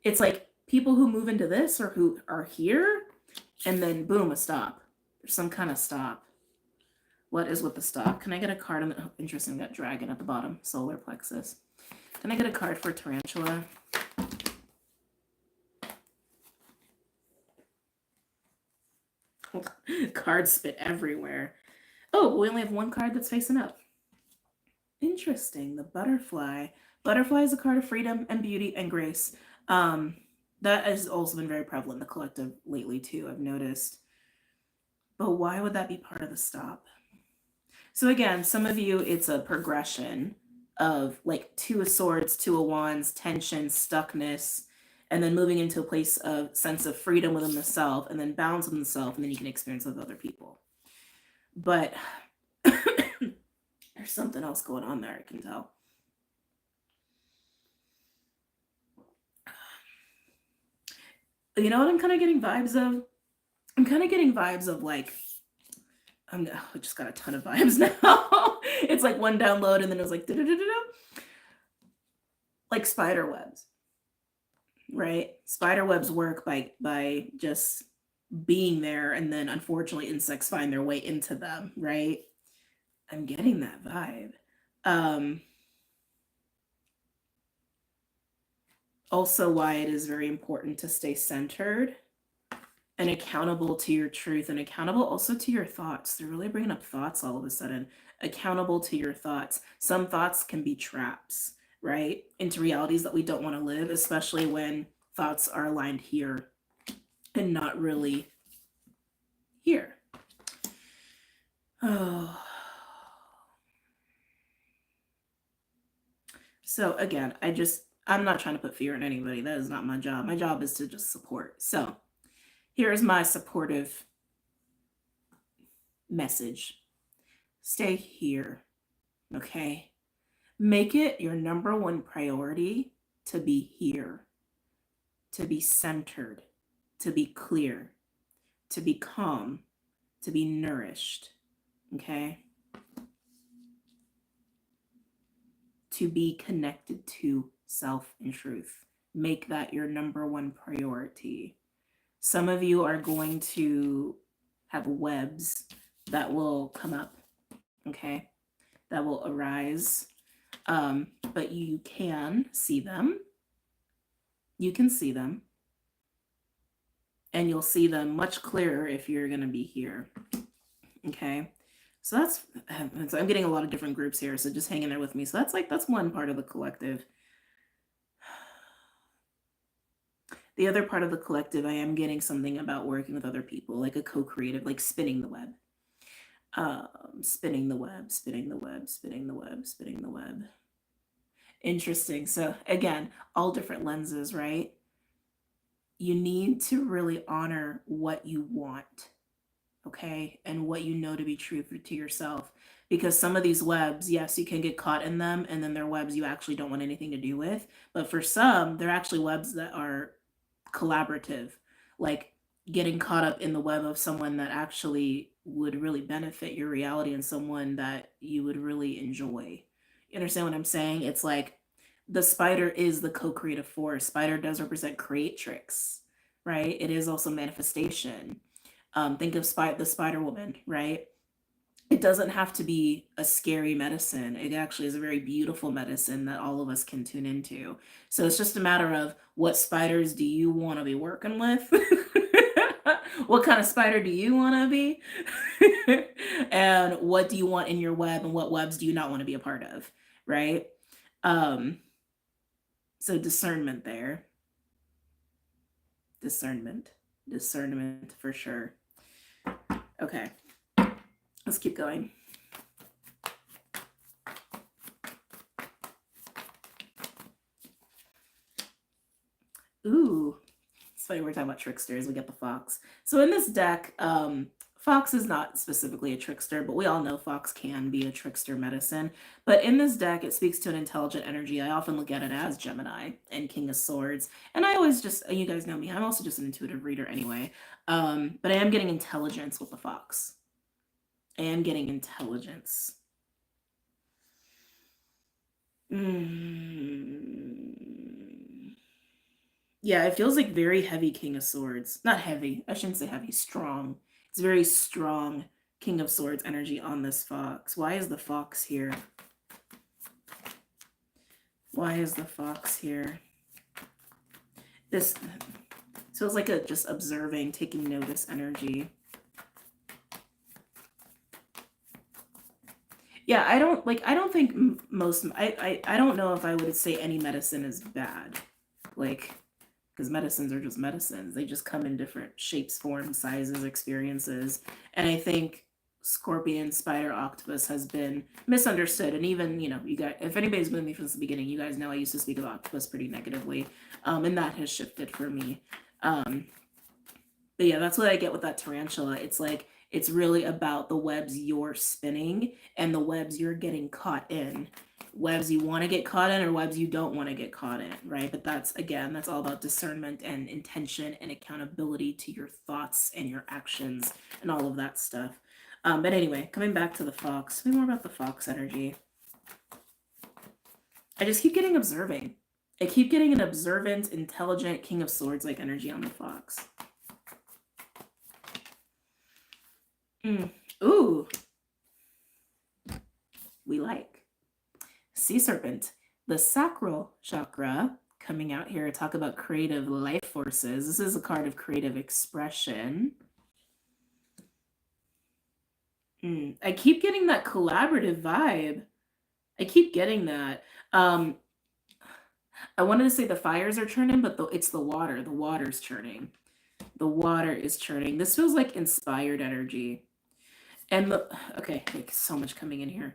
it's like people who move into this or who are here and then boom, a stop. There's some kind of stop. What is with the stop? Can I get a card on the, oh, interesting, got dragon at the bottom, solar plexus. Can I get a card for tarantula? Cards spit everywhere. Oh, we only have one card that's facing up. Interesting. The butterfly. Butterfly is a card of freedom and beauty and grace. That has also been very prevalent in the collective lately too, I've noticed. But why would that be part of the stop? So again, some of you, it's a progression of like 2 of Swords, 2 of Wands, tension, stuckness, and then moving into a place of sense of freedom within the self, and then balance within the self, and then you can experience with other people. But there's something else going on there, I can tell. You know what I'm kind of getting vibes of? I'm kind of getting vibes of like, I just got a ton of vibes now. It's like one download and then it was like, like spider webs, right? Spider webs work by just being there, and then unfortunately insects find their way into them, right? I'm getting that vibe. Also, why it is very important to stay centered and accountable to your truth, and accountable also to your thoughts. They're really bringing up thoughts all of a sudden. Accountable to your thoughts. Some thoughts can be traps, right? Into realities that we don't want to live, especially when thoughts are aligned here and not really here. Oh. So again, I'm not trying to put fear in anybody. That is not my job. My job is to just support. So here's my supportive message. Stay here, okay? Make it your number one priority to be here, to be centered, to be clear, to be calm, to be nourished, okay? To be connected to self and truth. Make that your number one priority. Some of you are going to have webs that will come up, okay? That will arise. But you can see them. You can see them. And you'll see them much clearer if you're going to be here, okay? So I'm getting a lot of different groups here, so just hang in there with me. So that's one part of the collective. The other part of the collective, I am getting something about working with other people, like a co-creative, like spinning the web. Spinning the web, spinning the web, spinning the web, spinning the web. Interesting. So again, all different lenses, right? You need to really honor what you want, okay? And what you know to be true to yourself. Because some of these webs, yes, you can get caught in them, and then they're webs you actually don't want anything to do with. But for some, they're actually webs that are collaborative, like getting caught up in the web of someone that actually would really benefit your reality and someone that you would really enjoy. You understand what I'm saying? It's like the spider is the co-creative force. Spider does represent creatrix, right? It is also manifestation. Think of the Spider Woman, right? It doesn't have to be a scary medicine. It actually is a very beautiful medicine that all of us can tune into. So it's just a matter of what spiders do you want to be working with? What kind of spider do you want to be? And what do you want in your web, and what webs do you not want to be a part of, right? So discernment there. Discernment for sure. Okay. Let's keep going. Ooh, it's funny we're talking about tricksters. We get the fox. So in this deck, fox is not specifically a trickster, but we all know fox can be a trickster medicine. But in this deck, it speaks to an intelligent energy. I often look at it as Gemini and King of Swords. And I always you guys know me, I'm also just an intuitive reader anyway. But I am getting intelligence with the fox. I am getting intelligence. Yeah, it feels like very heavy King of Swords. Not heavy. I shouldn't say heavy. Strong. It's very strong King of Swords energy on this fox. Why is the fox here? Why is the fox here? This feels like a just observing, taking notice energy. Yeah, I don't think I don't know if I would say any medicine is bad. Like, because medicines are just medicines. They just come in different shapes, forms, sizes, experiences. And I think scorpion, spider, octopus has been misunderstood. And even, you know, you guys, if anybody's been with me from the beginning, you guys know I used to speak of octopus pretty negatively. And that has shifted for me. But yeah, that's what I get with that tarantula. It's like, it's really about the webs you're spinning and the webs you're getting caught in. Webs you want to get caught in or webs you don't want to get caught in, right? But that's, again, that's all about discernment and intention and accountability to your thoughts and your actions and all of that stuff. But anyway, coming back to the fox, tell me more about the fox energy. I just keep getting observing. I keep getting an observant, intelligent, King of Swords like energy on the fox. Ooh. We like. Sea serpent. The sacral chakra coming out here. Talk about creative life forces. This is a card of creative expression. I keep getting that collaborative vibe. I keep getting that. I wanted to say the fires are churning, but it's the water. The water's churning. The water is churning. This feels like inspired energy. And okay, like so much coming in here.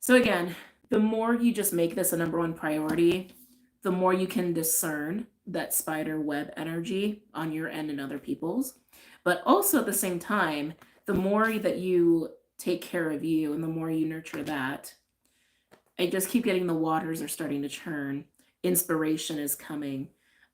So again, the more you just make this a number one priority, the more you can discern that spider web energy on your end and other people's. But also at the same time, the more that you take care of you and the more you nurture that, I just keep getting the waters are starting to churn. Inspiration is coming.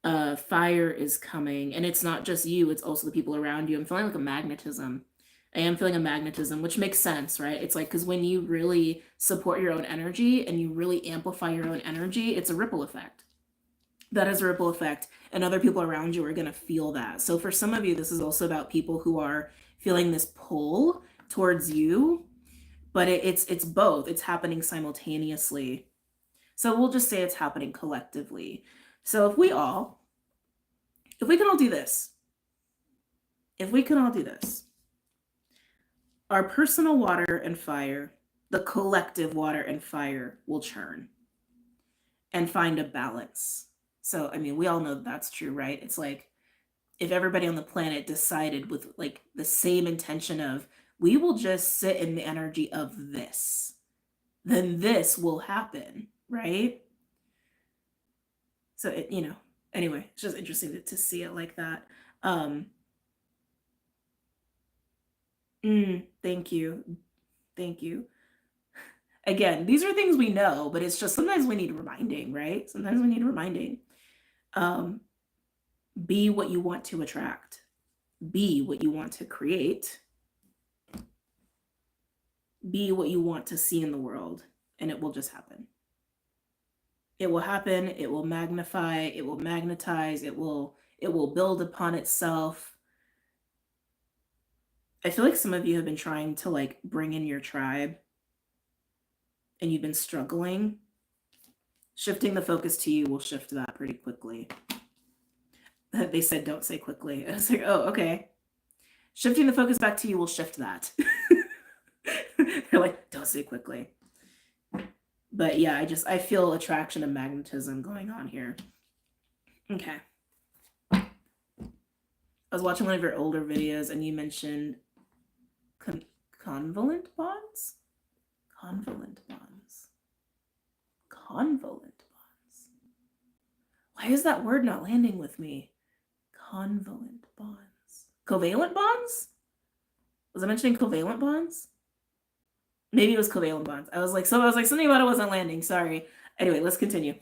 Fire is coming. And it's not just you, it's also the people around you. I'm feeling like a magnetism. I am feeling a magnetism, which makes sense, right? It's like, because when you really support your own energy and you really amplify your own energy, it's a ripple effect. That is a ripple effect. And other people around you are going to feel that. So for some of you, this is also about people who are feeling this pull towards you, but it's both. It's happening simultaneously. So we'll just say it's happening collectively. So if we can all do this, our personal water and fire, the collective water and fire will churn and find a balance. So, I mean, we all know that's true, right? It's like if everybody on the planet decided with like the same intention of, we will just sit in the energy of this, then this will happen, right? So, anyway, it's just interesting to see it like that. Thank you. Thank you. Again, these are things we know, but it's just sometimes we need reminding, right? Sometimes we need reminding. Be what you want to attract. Be what you want to create. Be what you want to see in the world, and it will just happen. It will happen. It will magnify. It will magnetize. It will build upon itself. I feel like some of you have been trying to like bring in your tribe and you've been struggling. Shifting the focus to you will shift that pretty quickly. They said don't say quickly. I was like, oh, okay. Shifting the focus back to you will shift that. They're like, don't say quickly. But yeah, I feel attraction and magnetism going on here. Okay. I was watching one of your older videos and you mentioned convolent bonds? Convolent bonds. Convolent bonds. Why is that word not landing with me? Convolent bonds. Covalent bonds? Was I mentioning covalent bonds? Maybe it was covalent bonds. I was like something about it wasn't landing. Sorry. Anyway, let's continue.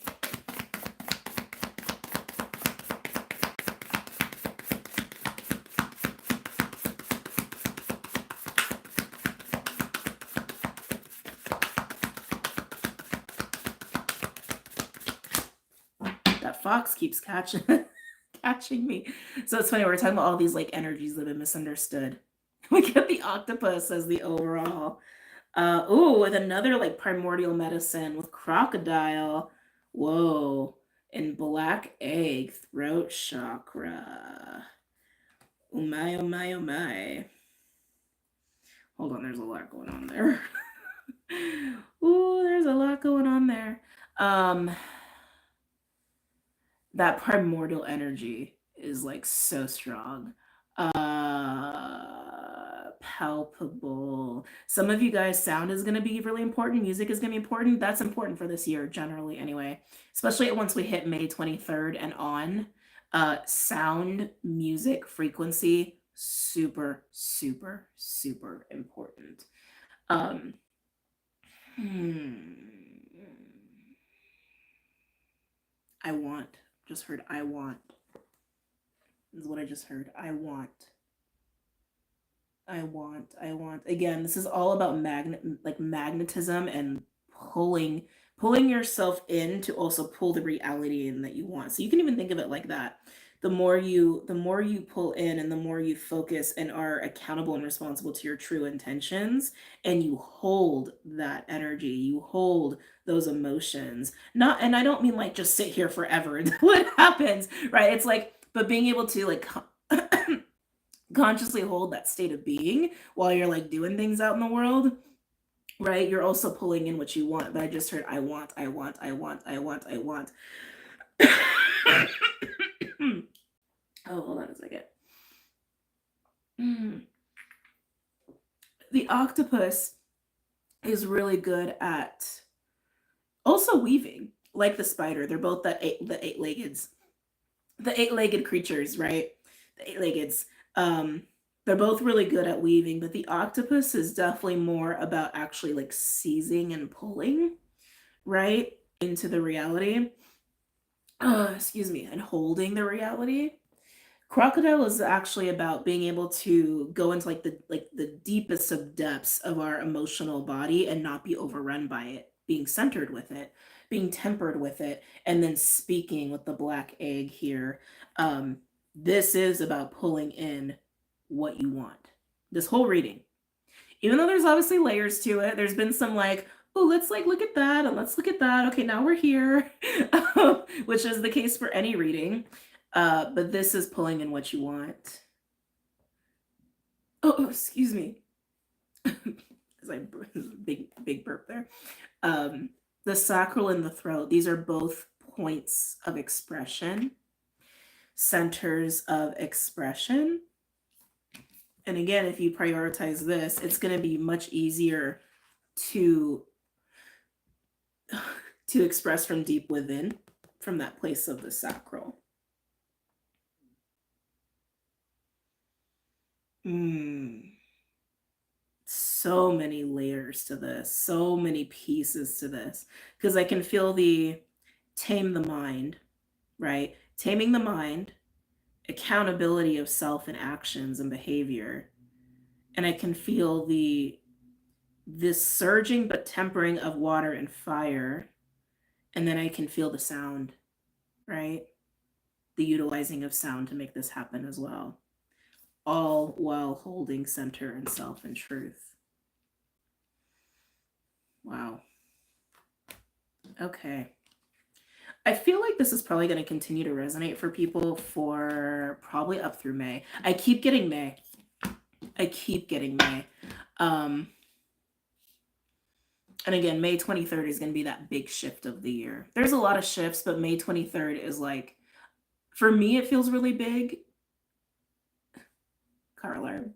That fox keeps catching me. So it's funny, we're talking about all these like energies that have been misunderstood. We get the octopus as the overall. With another like primordial medicine with crocodile. Whoa. And black egg, throat chakra. Oh my, oh my, oh my. Hold on, there's a lot going on there. Ooh, there's a lot going on there. Um, that primordial energy is like so strong. Palpable. Some of you guys, sound is going to be really important. Music is going to be important. That's important for this year, generally, anyway. Especially once we hit May 23rd and on. Sound, music, frequency, super, super, super important. Um, hmm. I want. Just heard I want. Is what I just heard. I want. I want. I want. Again, this is all about magnetism and pulling yourself in to also pull the reality in that you want. So you can even think of it like that. The more you pull in and the more you focus and are accountable and responsible to your true intentions, and you hold that energy, you hold those emotions. Not, and I don't mean like just sit here forever and what happens, right? It's like, but being able to like consciously hold that state of being while you're like doing things out in the world, right? You're also pulling in what you want. But I just heard I want, I want, I want, I want, I want. Oh, hold on a second. The octopus is really good at also weaving, like the spider. They're both the eight-legged creatures, right? The eight-leggeds. They're both really good at weaving, but the octopus is definitely more about actually like seizing and pulling, right, into the reality. Excuse me, and holding the reality. Crocodile is actually about being able to go into like the deepest of depths of our emotional body and not be overrun by it, being centered with it, being tempered with it, and then speaking with the black egg here. This is about pulling in what you want. This whole reading, even though there's obviously layers to it, there's been some like, oh, let's like look at that and let's look at that. Okay, now we're here, which is the case for any reading. But this is pulling in what you want. Oh, excuse me. Because I big burp there. The sacral and the throat, these are both points of expression, centers of expression. And again, if you prioritize this, it's going to be much easier to express from deep within, from that place of the sacral. So many layers to this, so many pieces to this, because I can feel the tame the mind, right? Taming the mind, accountability of self and actions and behavior. And I can feel this surging but tempering of water and fire. And then I can feel the sound, right? The utilizing of sound to make this happen as well, all while holding center and self and truth. Wow. Okay. I feel like this is probably going to continue to resonate for people for probably up through May. I keep getting May. And again, May 23rd is going to be that big shift of the year. There's a lot of shifts, but May 23rd is like, for me, it feels really big. Car alarm.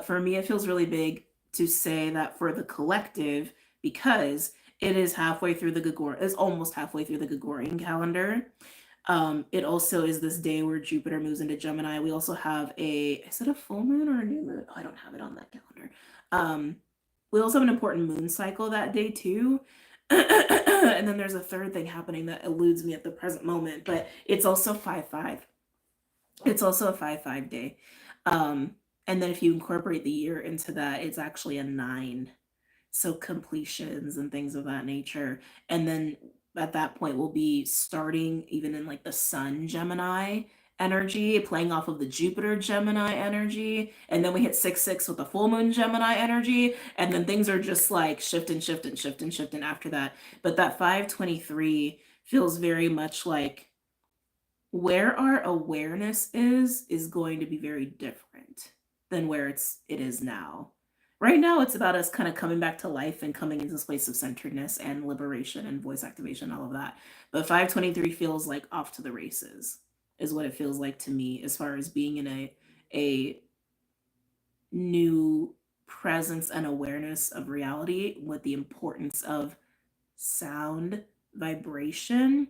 For me, it feels really big to say that for the collective, because it is halfway through the Gregorian, it's almost halfway through the Gregorian calendar. It also is this day where Jupiter moves into Gemini. We also have is it a full moon or a new moon? Oh, I don't have it on that calendar. We also have an important moon cycle that day too. And then there's a third thing happening that eludes me at the present moment, but it's also 5/5. It's also a 5/5 day. And then if you incorporate the year into that, it's actually a 9. So completions and things of that nature. And then at that point, we'll be starting even in like the Sun Gemini energy, playing off of the Jupiter Gemini energy. And then we hit 6/6 with the full moon Gemini energy. And then things are just like shifting after that. But that 5/23 feels very much like where our awareness is going to be very different than where it is now. Right now, it's about us kind of coming back to life and coming into this place of centeredness and liberation and voice activation, all of that. But 523 feels like off to the races, is what it feels like to me, as far as being in a new presence and awareness of reality with the importance of sound, vibration.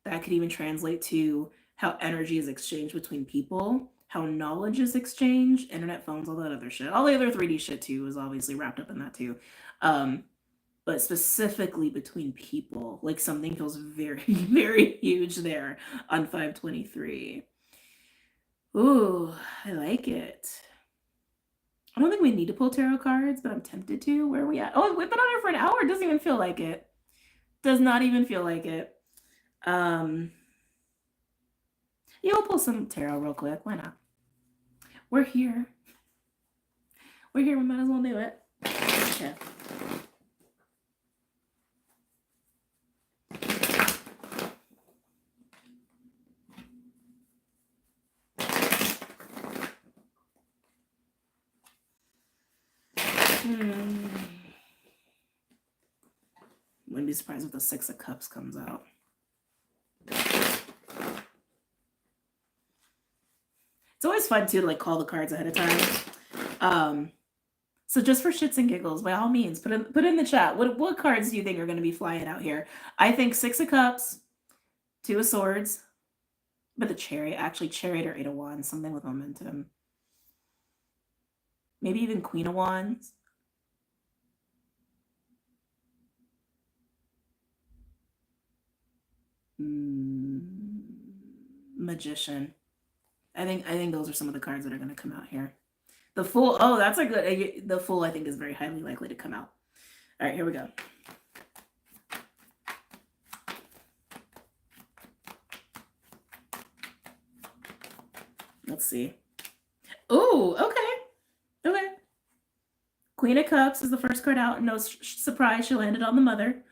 That could even translate to how energy is exchanged between people, how knowledge is exchanged, internet, phones, all that other shit. All the other 3D shit too is obviously wrapped up in that too. But specifically between people, like something feels very, very huge there on 523. Ooh, I like it. I don't think we need to pull tarot cards, but I'm tempted to. Where are we at? Oh, we've been on here for an hour. It doesn't even feel like it. Does not even feel like it. Yeah, we'll pull some tarot real quick. Why not? We're here. We're here. We might as well do it. Okay. Wouldn't be surprised if the Six of Cups comes out. It's always fun too to like call the cards ahead of time. So just for shits and giggles, by all means, put in the chat. What cards do you think are going to be flying out here? I think Six of Cups, Two of Swords, but the Chariot, actually Chariot or Eight of Wands, something with momentum. Maybe even Queen of Wands. Magician. I think those are some of the cards that are going to come out here. The Fool. Oh, that's a good. The Fool, I think, is very highly likely to come out. All right, here we go. Let's see. Oh, okay. Okay. Queen of Cups is the first card out. No surprise, she landed on the Mother.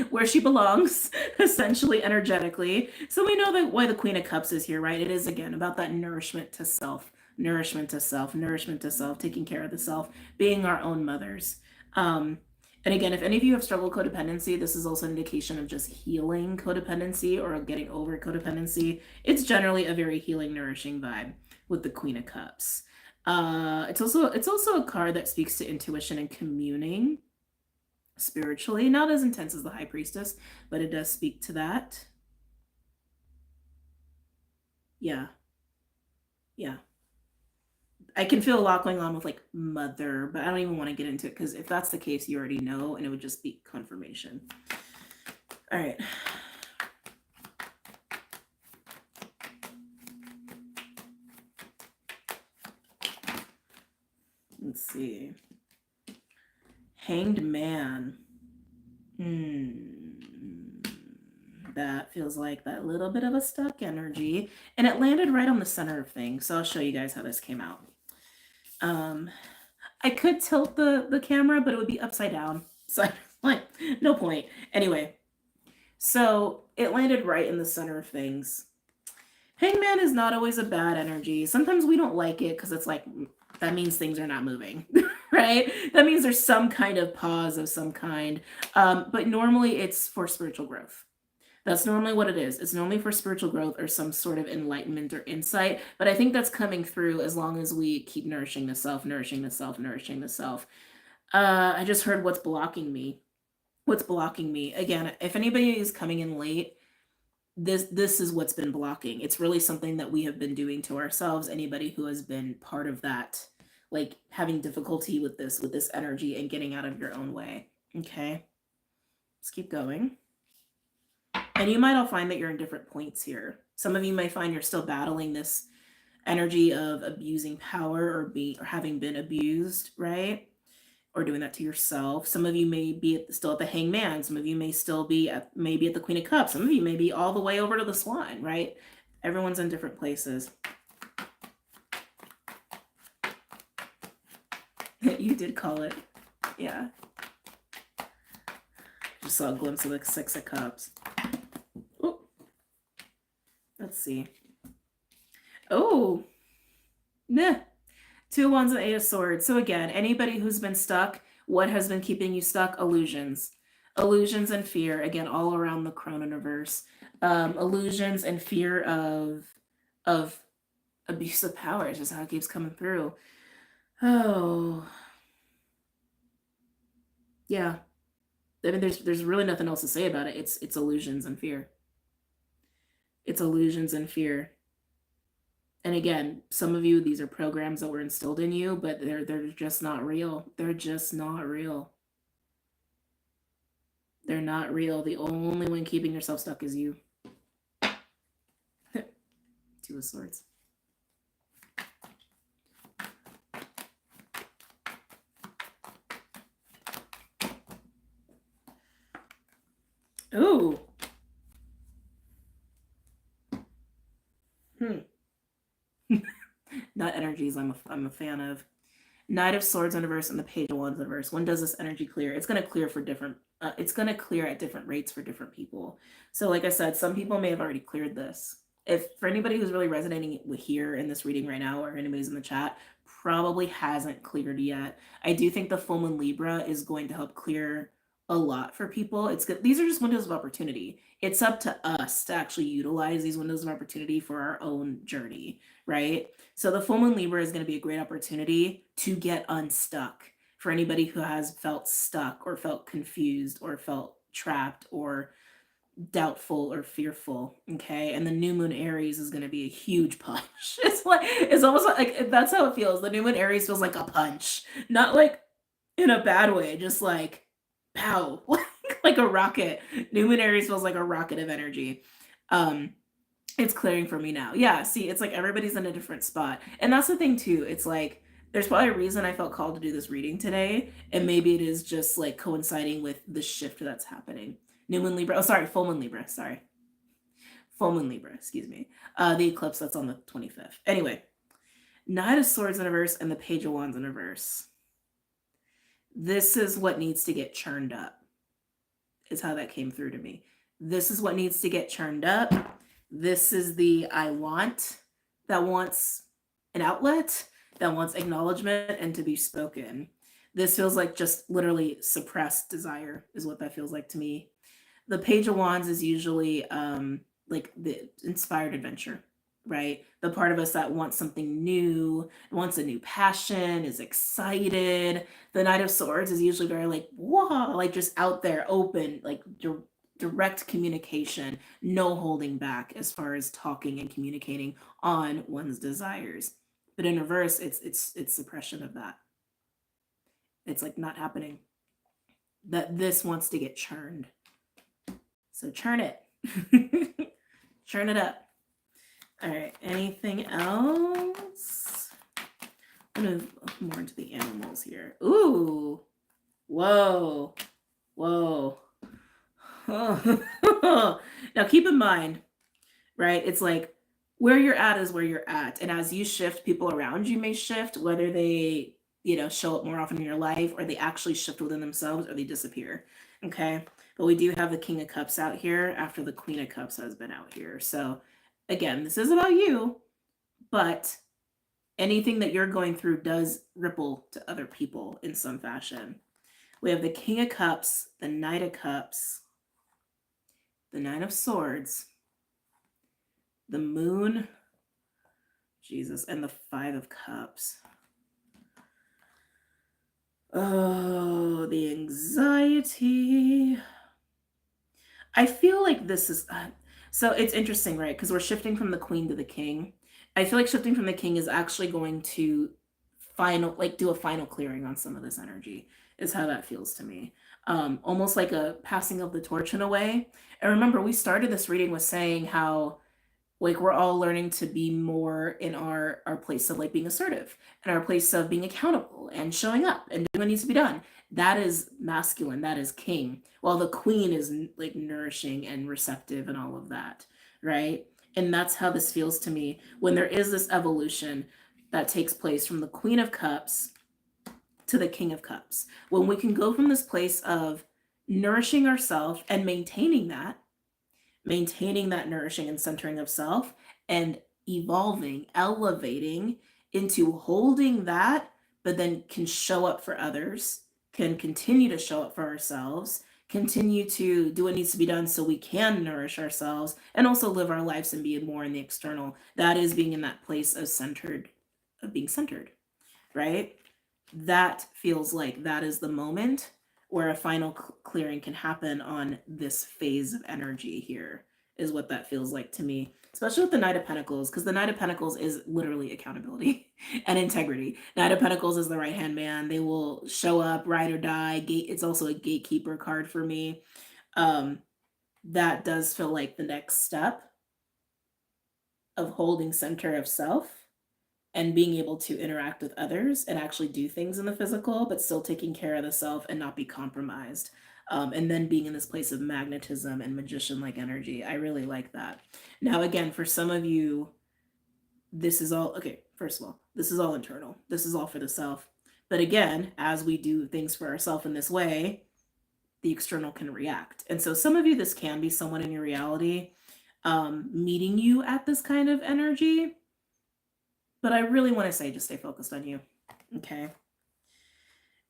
Where she belongs, essentially, energetically. So we know that why the Queen of Cups is here, right? It is, again, about that nourishment to self, taking care of the self, being our own mothers. And again, if any of you have struggled with codependency, this is also an indication of just healing codependency or getting over codependency. It's generally a very healing, nourishing vibe with the Queen of Cups. It's also a card that speaks to intuition and communing spiritually, not as intense as the High Priestess, but it does speak to that. Yeah. I can feel a lot going on with like Mother, but I don't even want to get into it because if that's the case, you already know, and it would just be confirmation. All right. Let's see. Hanged Man. That feels like that little bit of a stuck energy. And it landed right on the center of things. So I'll show you guys how this came out. I could tilt the camera, but it would be upside down. So like, no point. Anyway, so it landed right in the center of things. Hangman is not always a bad energy. Sometimes we don't like it because it's like, that means things are not moving, right? That means there's some kind of pause of some kind. But normally it's for spiritual growth. That's normally what it is. It's normally for spiritual growth or some sort of enlightenment or insight. But I think that's coming through as long as we keep nourishing the self, nourishing the self, nourishing the self. I just heard what's blocking me. What's blocking me? Again, if anybody is coming in late, this is what's been blocking. It's really something that we have been doing to ourselves. Anybody who has been part of that, like having difficulty with this energy and getting out of your own way. Okay, let's keep going. And you might all find that you're in different points here. Some of you may find you're still battling this energy of abusing power or having been abused, right? Or doing that to yourself. Some of you may be still at the Hangman. Some of you may still be at the Queen of Cups. Some of you may be all the way over to the Swan, right? Everyone's in different places. You did call it. Yeah. Just saw a glimpse of the Six of Cups. Let's see. Oh, meh. Two of Wands and Eight of Swords. So again, anybody who's been stuck, what has been keeping you stuck? Illusions. Illusions and fear. Again, all around the Chrononiverse. Illusions and fear of abuse of power is just how it keeps coming through. Oh. Yeah. I mean, there's really nothing else to say about it. It's illusions and fear. It's illusions and fear. And again, some of you, these are programs that were instilled in you, but they're just not real. They're just not real. They're not real. The only one keeping yourself stuck is you. Two of Swords. Ooh. Not energies I'm a fan of. Knight of Swords in reverse and the Page of Wands in reverse. When does this energy clear? It's going to clear for different, it's going to clear at different rates for different people. So like I said, some people may have already cleared this. If for anybody who's really resonating with here in this reading right now, or anybody's in the chat, probably hasn't cleared yet. I do think the full moon Libra is going to help clear a lot for people. It's good. These are just windows of opportunity. It's up to us to actually utilize these windows of opportunity for our own journey, right? So the full moon Libra is going to be a great opportunity to get unstuck for anybody who has felt stuck or felt confused or felt trapped or doubtful or fearful. Okay. And the new moon Aries is going to be a huge punch. It's almost like that's how it feels. The new moon Aries feels like a punch, not like in a bad way, just like pow, like a rocket. New moon Aries feels like a rocket of energy. It's clearing for me now. Yeah, see, it's like everybody's in a different spot. And that's the thing too. It's like there's probably a reason I felt called to do this reading today, and maybe it is just like coinciding with the shift that's happening. New moon Libra. Oh, sorry, full moon Libra. Sorry. Full moon Libra, excuse me. The eclipse that's on the 25th. Anyway, Knight of Swords in reverse and the Page of Wands in reverse. This is what needs to get churned up, is how that came through to me. This is what needs to get churned up. This is the I want that wants an outlet, that wants acknowledgement and to be spoken. This feels like just literally suppressed desire is what that feels like to me. The Page of Wands is usually like the inspired adventure, right? The part of us that wants something new, wants a new passion, is excited. The Knight of Swords is usually very like, whoa, like just out there, open, like direct communication, no holding back as far as talking and communicating on one's desires. But in reverse, it's suppression of that. It's like not happening. That this wants to get churned. So churn it. Churn it up. All right. Anything else? I'm gonna move more into the animals here. Ooh. Whoa. Whoa. Now keep in mind, right? It's like where you're at is where you're at. And as you shift, people around you may shift, whether they, show up more often in your life or they actually shift within themselves or they disappear. Okay. But we do have the King of Cups out here after the Queen of Cups has been out here. So again, this is about you, but anything that you're going through does ripple to other people in some fashion. We have the King of Cups, the Knight of Cups, the Nine of Swords, the Moon, Jesus, and the Five of Cups. Oh, the anxiety. I feel like this is, so it's interesting, right? Because we're shifting from the Queen to the King. I feel like shifting from the King is actually going to do a final clearing on some of this energy, is how that feels to me. Almost like a passing of the torch in a way. And remember, we started this reading with saying how like we're all learning to be more in our place of like being assertive and our place of being accountable and showing up and doing what needs to be done. That is masculine, that is king, while the queen is like nourishing and receptive and all of that, right? And that's how this feels to me when there is this evolution that takes place from the Queen of Cups to the King of Cups. When we can go from this place of nourishing ourselves and maintaining that, maintaining that nourishing and centering of self, and evolving, elevating into holding that, but then can show up for others, can continue to show up for ourselves, continue to do what needs to be done so we can nourish ourselves and also live our lives and be more in the external. That is being in that place of centered, of being centered, right? That feels like that is the moment where a final clearing can happen on this phase of energy here, is what that feels like to me, especially with the Knight of Pentacles, because the Knight of Pentacles is literally accountability and integrity. Knight of Pentacles is the right hand man. They will show up, ride or die. Gate. It's also a gatekeeper card for me. That does feel like the next step of holding center of self and being able to interact with others and actually do things in the physical, but still taking care of the self and not be compromised. And then being in this place of magnetism and magician-like energy. I really like that. Now, again, for some of you, this is all, okay, first of all, this is all internal. This is all for the self. But again, as we do things for ourselves in this way, the external can react. And so some of you, this can be someone in your reality meeting you at this kind of energy. But I really want to say just stay focused on you, okay?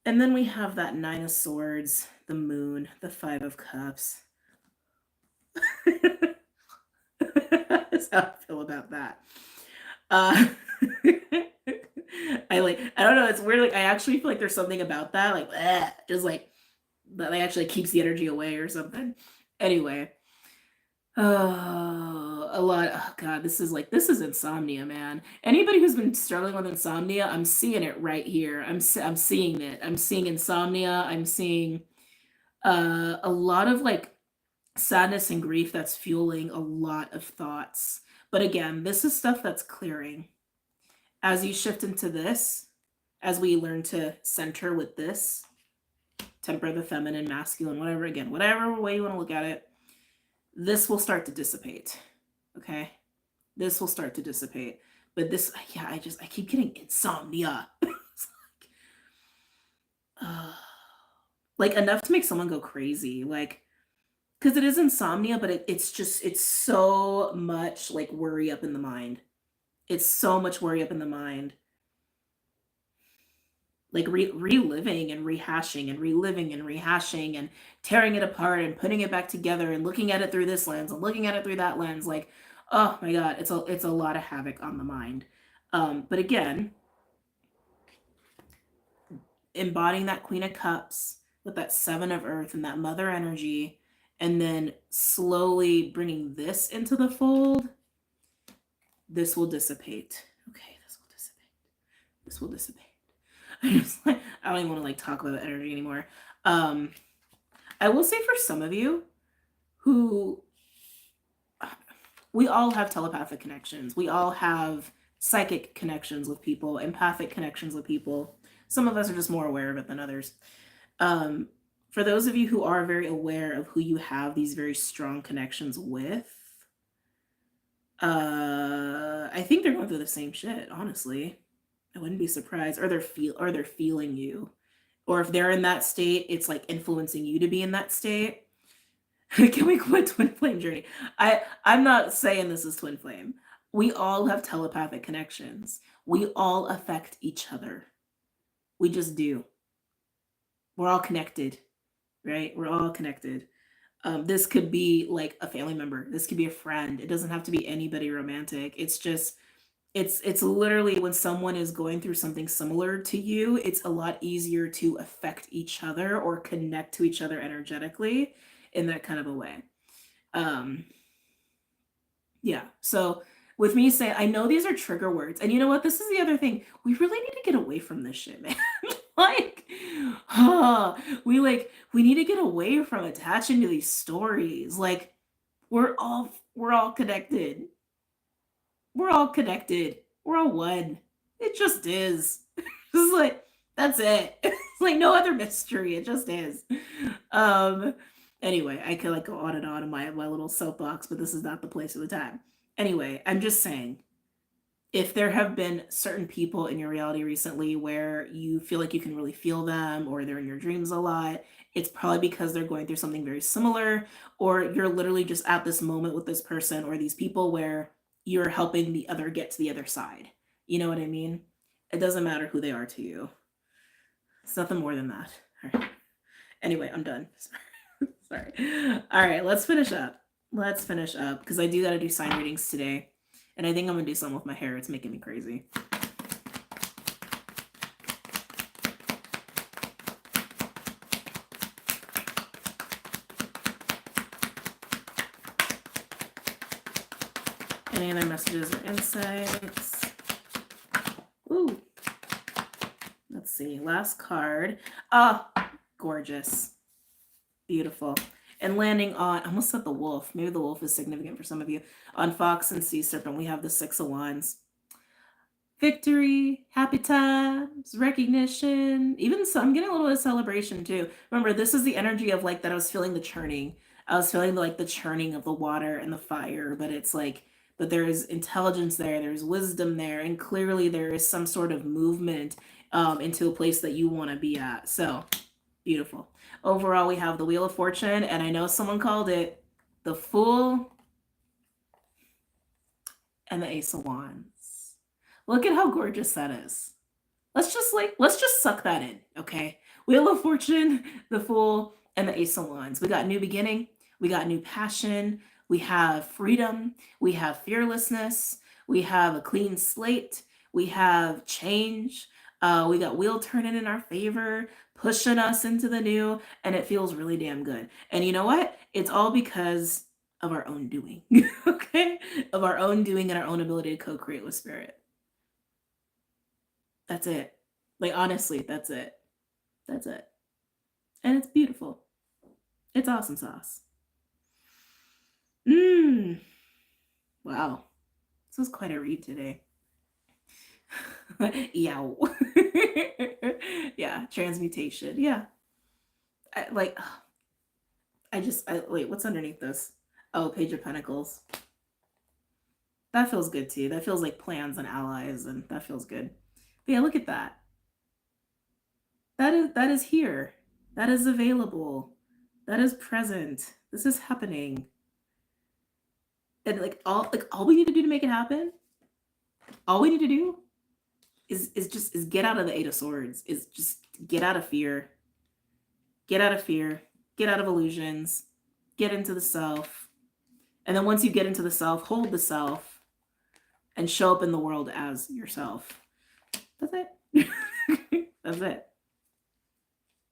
And then we have that Nine of Swords, the Moon, the Five of Cups. That's how I feel about that. I don't know, it's weird. Like, I actually feel like there's something about that, like, just like, that actually keeps the energy away or something. Anyway. Oh, a lot. Oh God, this is insomnia, man. Anybody who's been struggling with insomnia, I'm seeing it right here. I'm seeing it. I'm seeing insomnia. I'm seeing a lot of like sadness and grief that's fueling a lot of thoughts. But again, this is stuff that's clearing. As you shift into this, as we learn to center with this, temper the feminine, masculine, whatever, again, whatever way you want to look at it, this will start to dissipate. Okay? This will start to dissipate. But this, yeah, I keep getting insomnia. Like enough to make someone go crazy. Like, because it is insomnia, but it's so much like worry up in the mind. It's so much worry up in the mind. Like reliving and rehashing and reliving and rehashing and tearing it apart and putting it back together and looking at it through this lens and looking at it through that lens. Like, oh my God, it's a lot of havoc on the mind. But again, embodying that Queen of Cups with that Seven of Earth and that mother energy, and then slowly bringing this into the fold, this will dissipate. Okay, this will dissipate. This will dissipate. I don't even want to like talk about energy anymore. I will say for some of you who, we all have telepathic connections. We all have psychic connections with people, empathic connections with people. Some of us are just more aware of it than others. For those of you who are very aware of who you have these very strong connections with, I think they're going through the same shit, honestly. I wouldn't be surprised. Or they're feeling you. Or if they're in that state, it's like influencing you to be in that state. Can we quit twin flame journey? I'm not saying this is twin flame. We all have telepathic connections. We all affect each other. We just do. We're all connected, right? We're all connected. This could be like a family member. This could be a friend. It doesn't have to be anybody romantic. It's just, it's literally when someone is going through something similar to you, it's a lot easier to affect each other or connect to each other energetically in that kind of a way. Yeah. So with me saying, I know these are trigger words, and you know what? This is the other thing. We really need to get away from this shit, man. Like, we need to get away from attaching to these stories. Like, we're all connected. We're all connected. We're all one. It just is. It's like, that's it. It's like no other mystery. It just is. Anyway, I could like go on and on in my little soapbox, but this is not the place or the time. Anyway, I'm just saying, if there have been certain people in your reality recently where you feel like you can really feel them, or they're in your dreams a lot, it's probably because they're going through something very similar, or you're literally just at this moment with this person or these people where you're helping the other get to the other side. You know what I mean? It doesn't matter who they are to you. It's nothing more than that. All right. Anyway, I'm done. Sorry. All right, let's finish up. Let's finish up because I do got to do sign readings today. And I think I'm going to do some with my hair. It's making me crazy. Any other messages or insights? Ooh. Let's see. Last card. Ah, gorgeous. Beautiful. And landing on, I almost said the wolf. Maybe the wolf is significant for some of you. On Fox and Sea Serpent, we have the Six of Wands. Victory, happy times, recognition, even so, I'm getting a little bit of celebration too. Remember, this is the energy of like that I was feeling the churning. I was feeling like the churning of the water and the fire, but it's like, but there is intelligence there, there's wisdom there, and clearly there is some sort of movement into a place that you want to be at. So beautiful. Overall, we have the Wheel of Fortune, and I know someone called it the Fool and the Ace of Wands. Look at how gorgeous that is. Let's just suck that in, okay? Wheel of Fortune, the Fool, and the Ace of Wands. We got new beginning, we got new passion, we have freedom, we have fearlessness, we have a clean slate, we have change, we got wheel turning in our favor, pushing us into the new, and it feels really damn good. And you know what? It's all because of our own doing, okay? Of our own doing and our own ability to co-create with spirit. That's it. Like, honestly, that's it. That's it. And it's beautiful. It's awesome sauce. Wow. This was quite a read today. Yow. Yeah, transmutation. Yeah. Wait, what's underneath this? Oh, Page of Pentacles. That feels good too. That feels like plans and allies, and that feels good. But yeah, look at that. That is here. That is available. That is present. This is happening. And all we need to do to make it happen, all we need to do is get out of the Eight of Swords. Is just get out of fear. Get out of fear. Get out of illusions. Get into the self. And then once you get into the self, hold the self and show up in the world as yourself. That's it. That's it.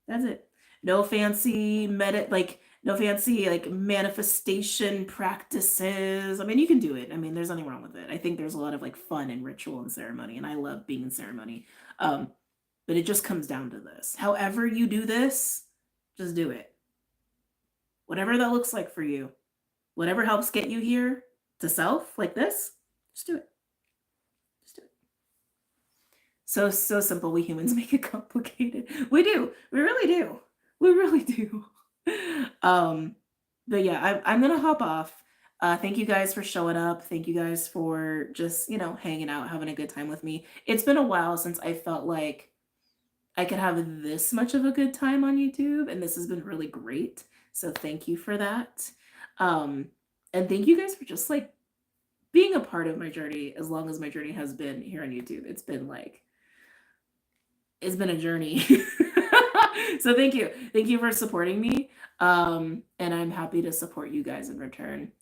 That's it. No fancy manifestation practices. I mean, you can do it. I mean, there's nothing wrong with it. I think there's a lot of like fun and ritual and ceremony, and I love being in ceremony. But it just comes down to this. However you do this, just do it. Whatever that looks like for you. Whatever helps get you here to self, like this, just do it. Just do it. So simple. We humans make it complicated. We do. We really do. We really do. But yeah, I'm gonna hop off. Thank you guys for showing up. Thank you guys for just, hanging out, having a good time with me. It's been a while since I felt like I could have this much of a good time on YouTube, and this has been really great. So thank you for that. And thank you guys for just like being a part of my journey as long as my journey has been here on YouTube. It's been a journey. So thank you. Thank you for supporting me. And I'm happy to support you guys in return.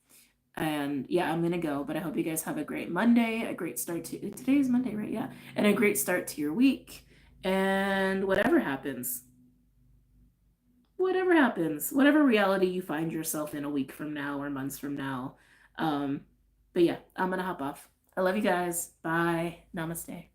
And yeah, I'm gonna go, but I hope you guys have a great Monday, a great start to today's Monday, right? Yeah. And a great start to your week. And whatever happens, whatever reality you find yourself in a week from now or months from now. But yeah, I'm gonna hop off. I love you guys. Bye. Namaste.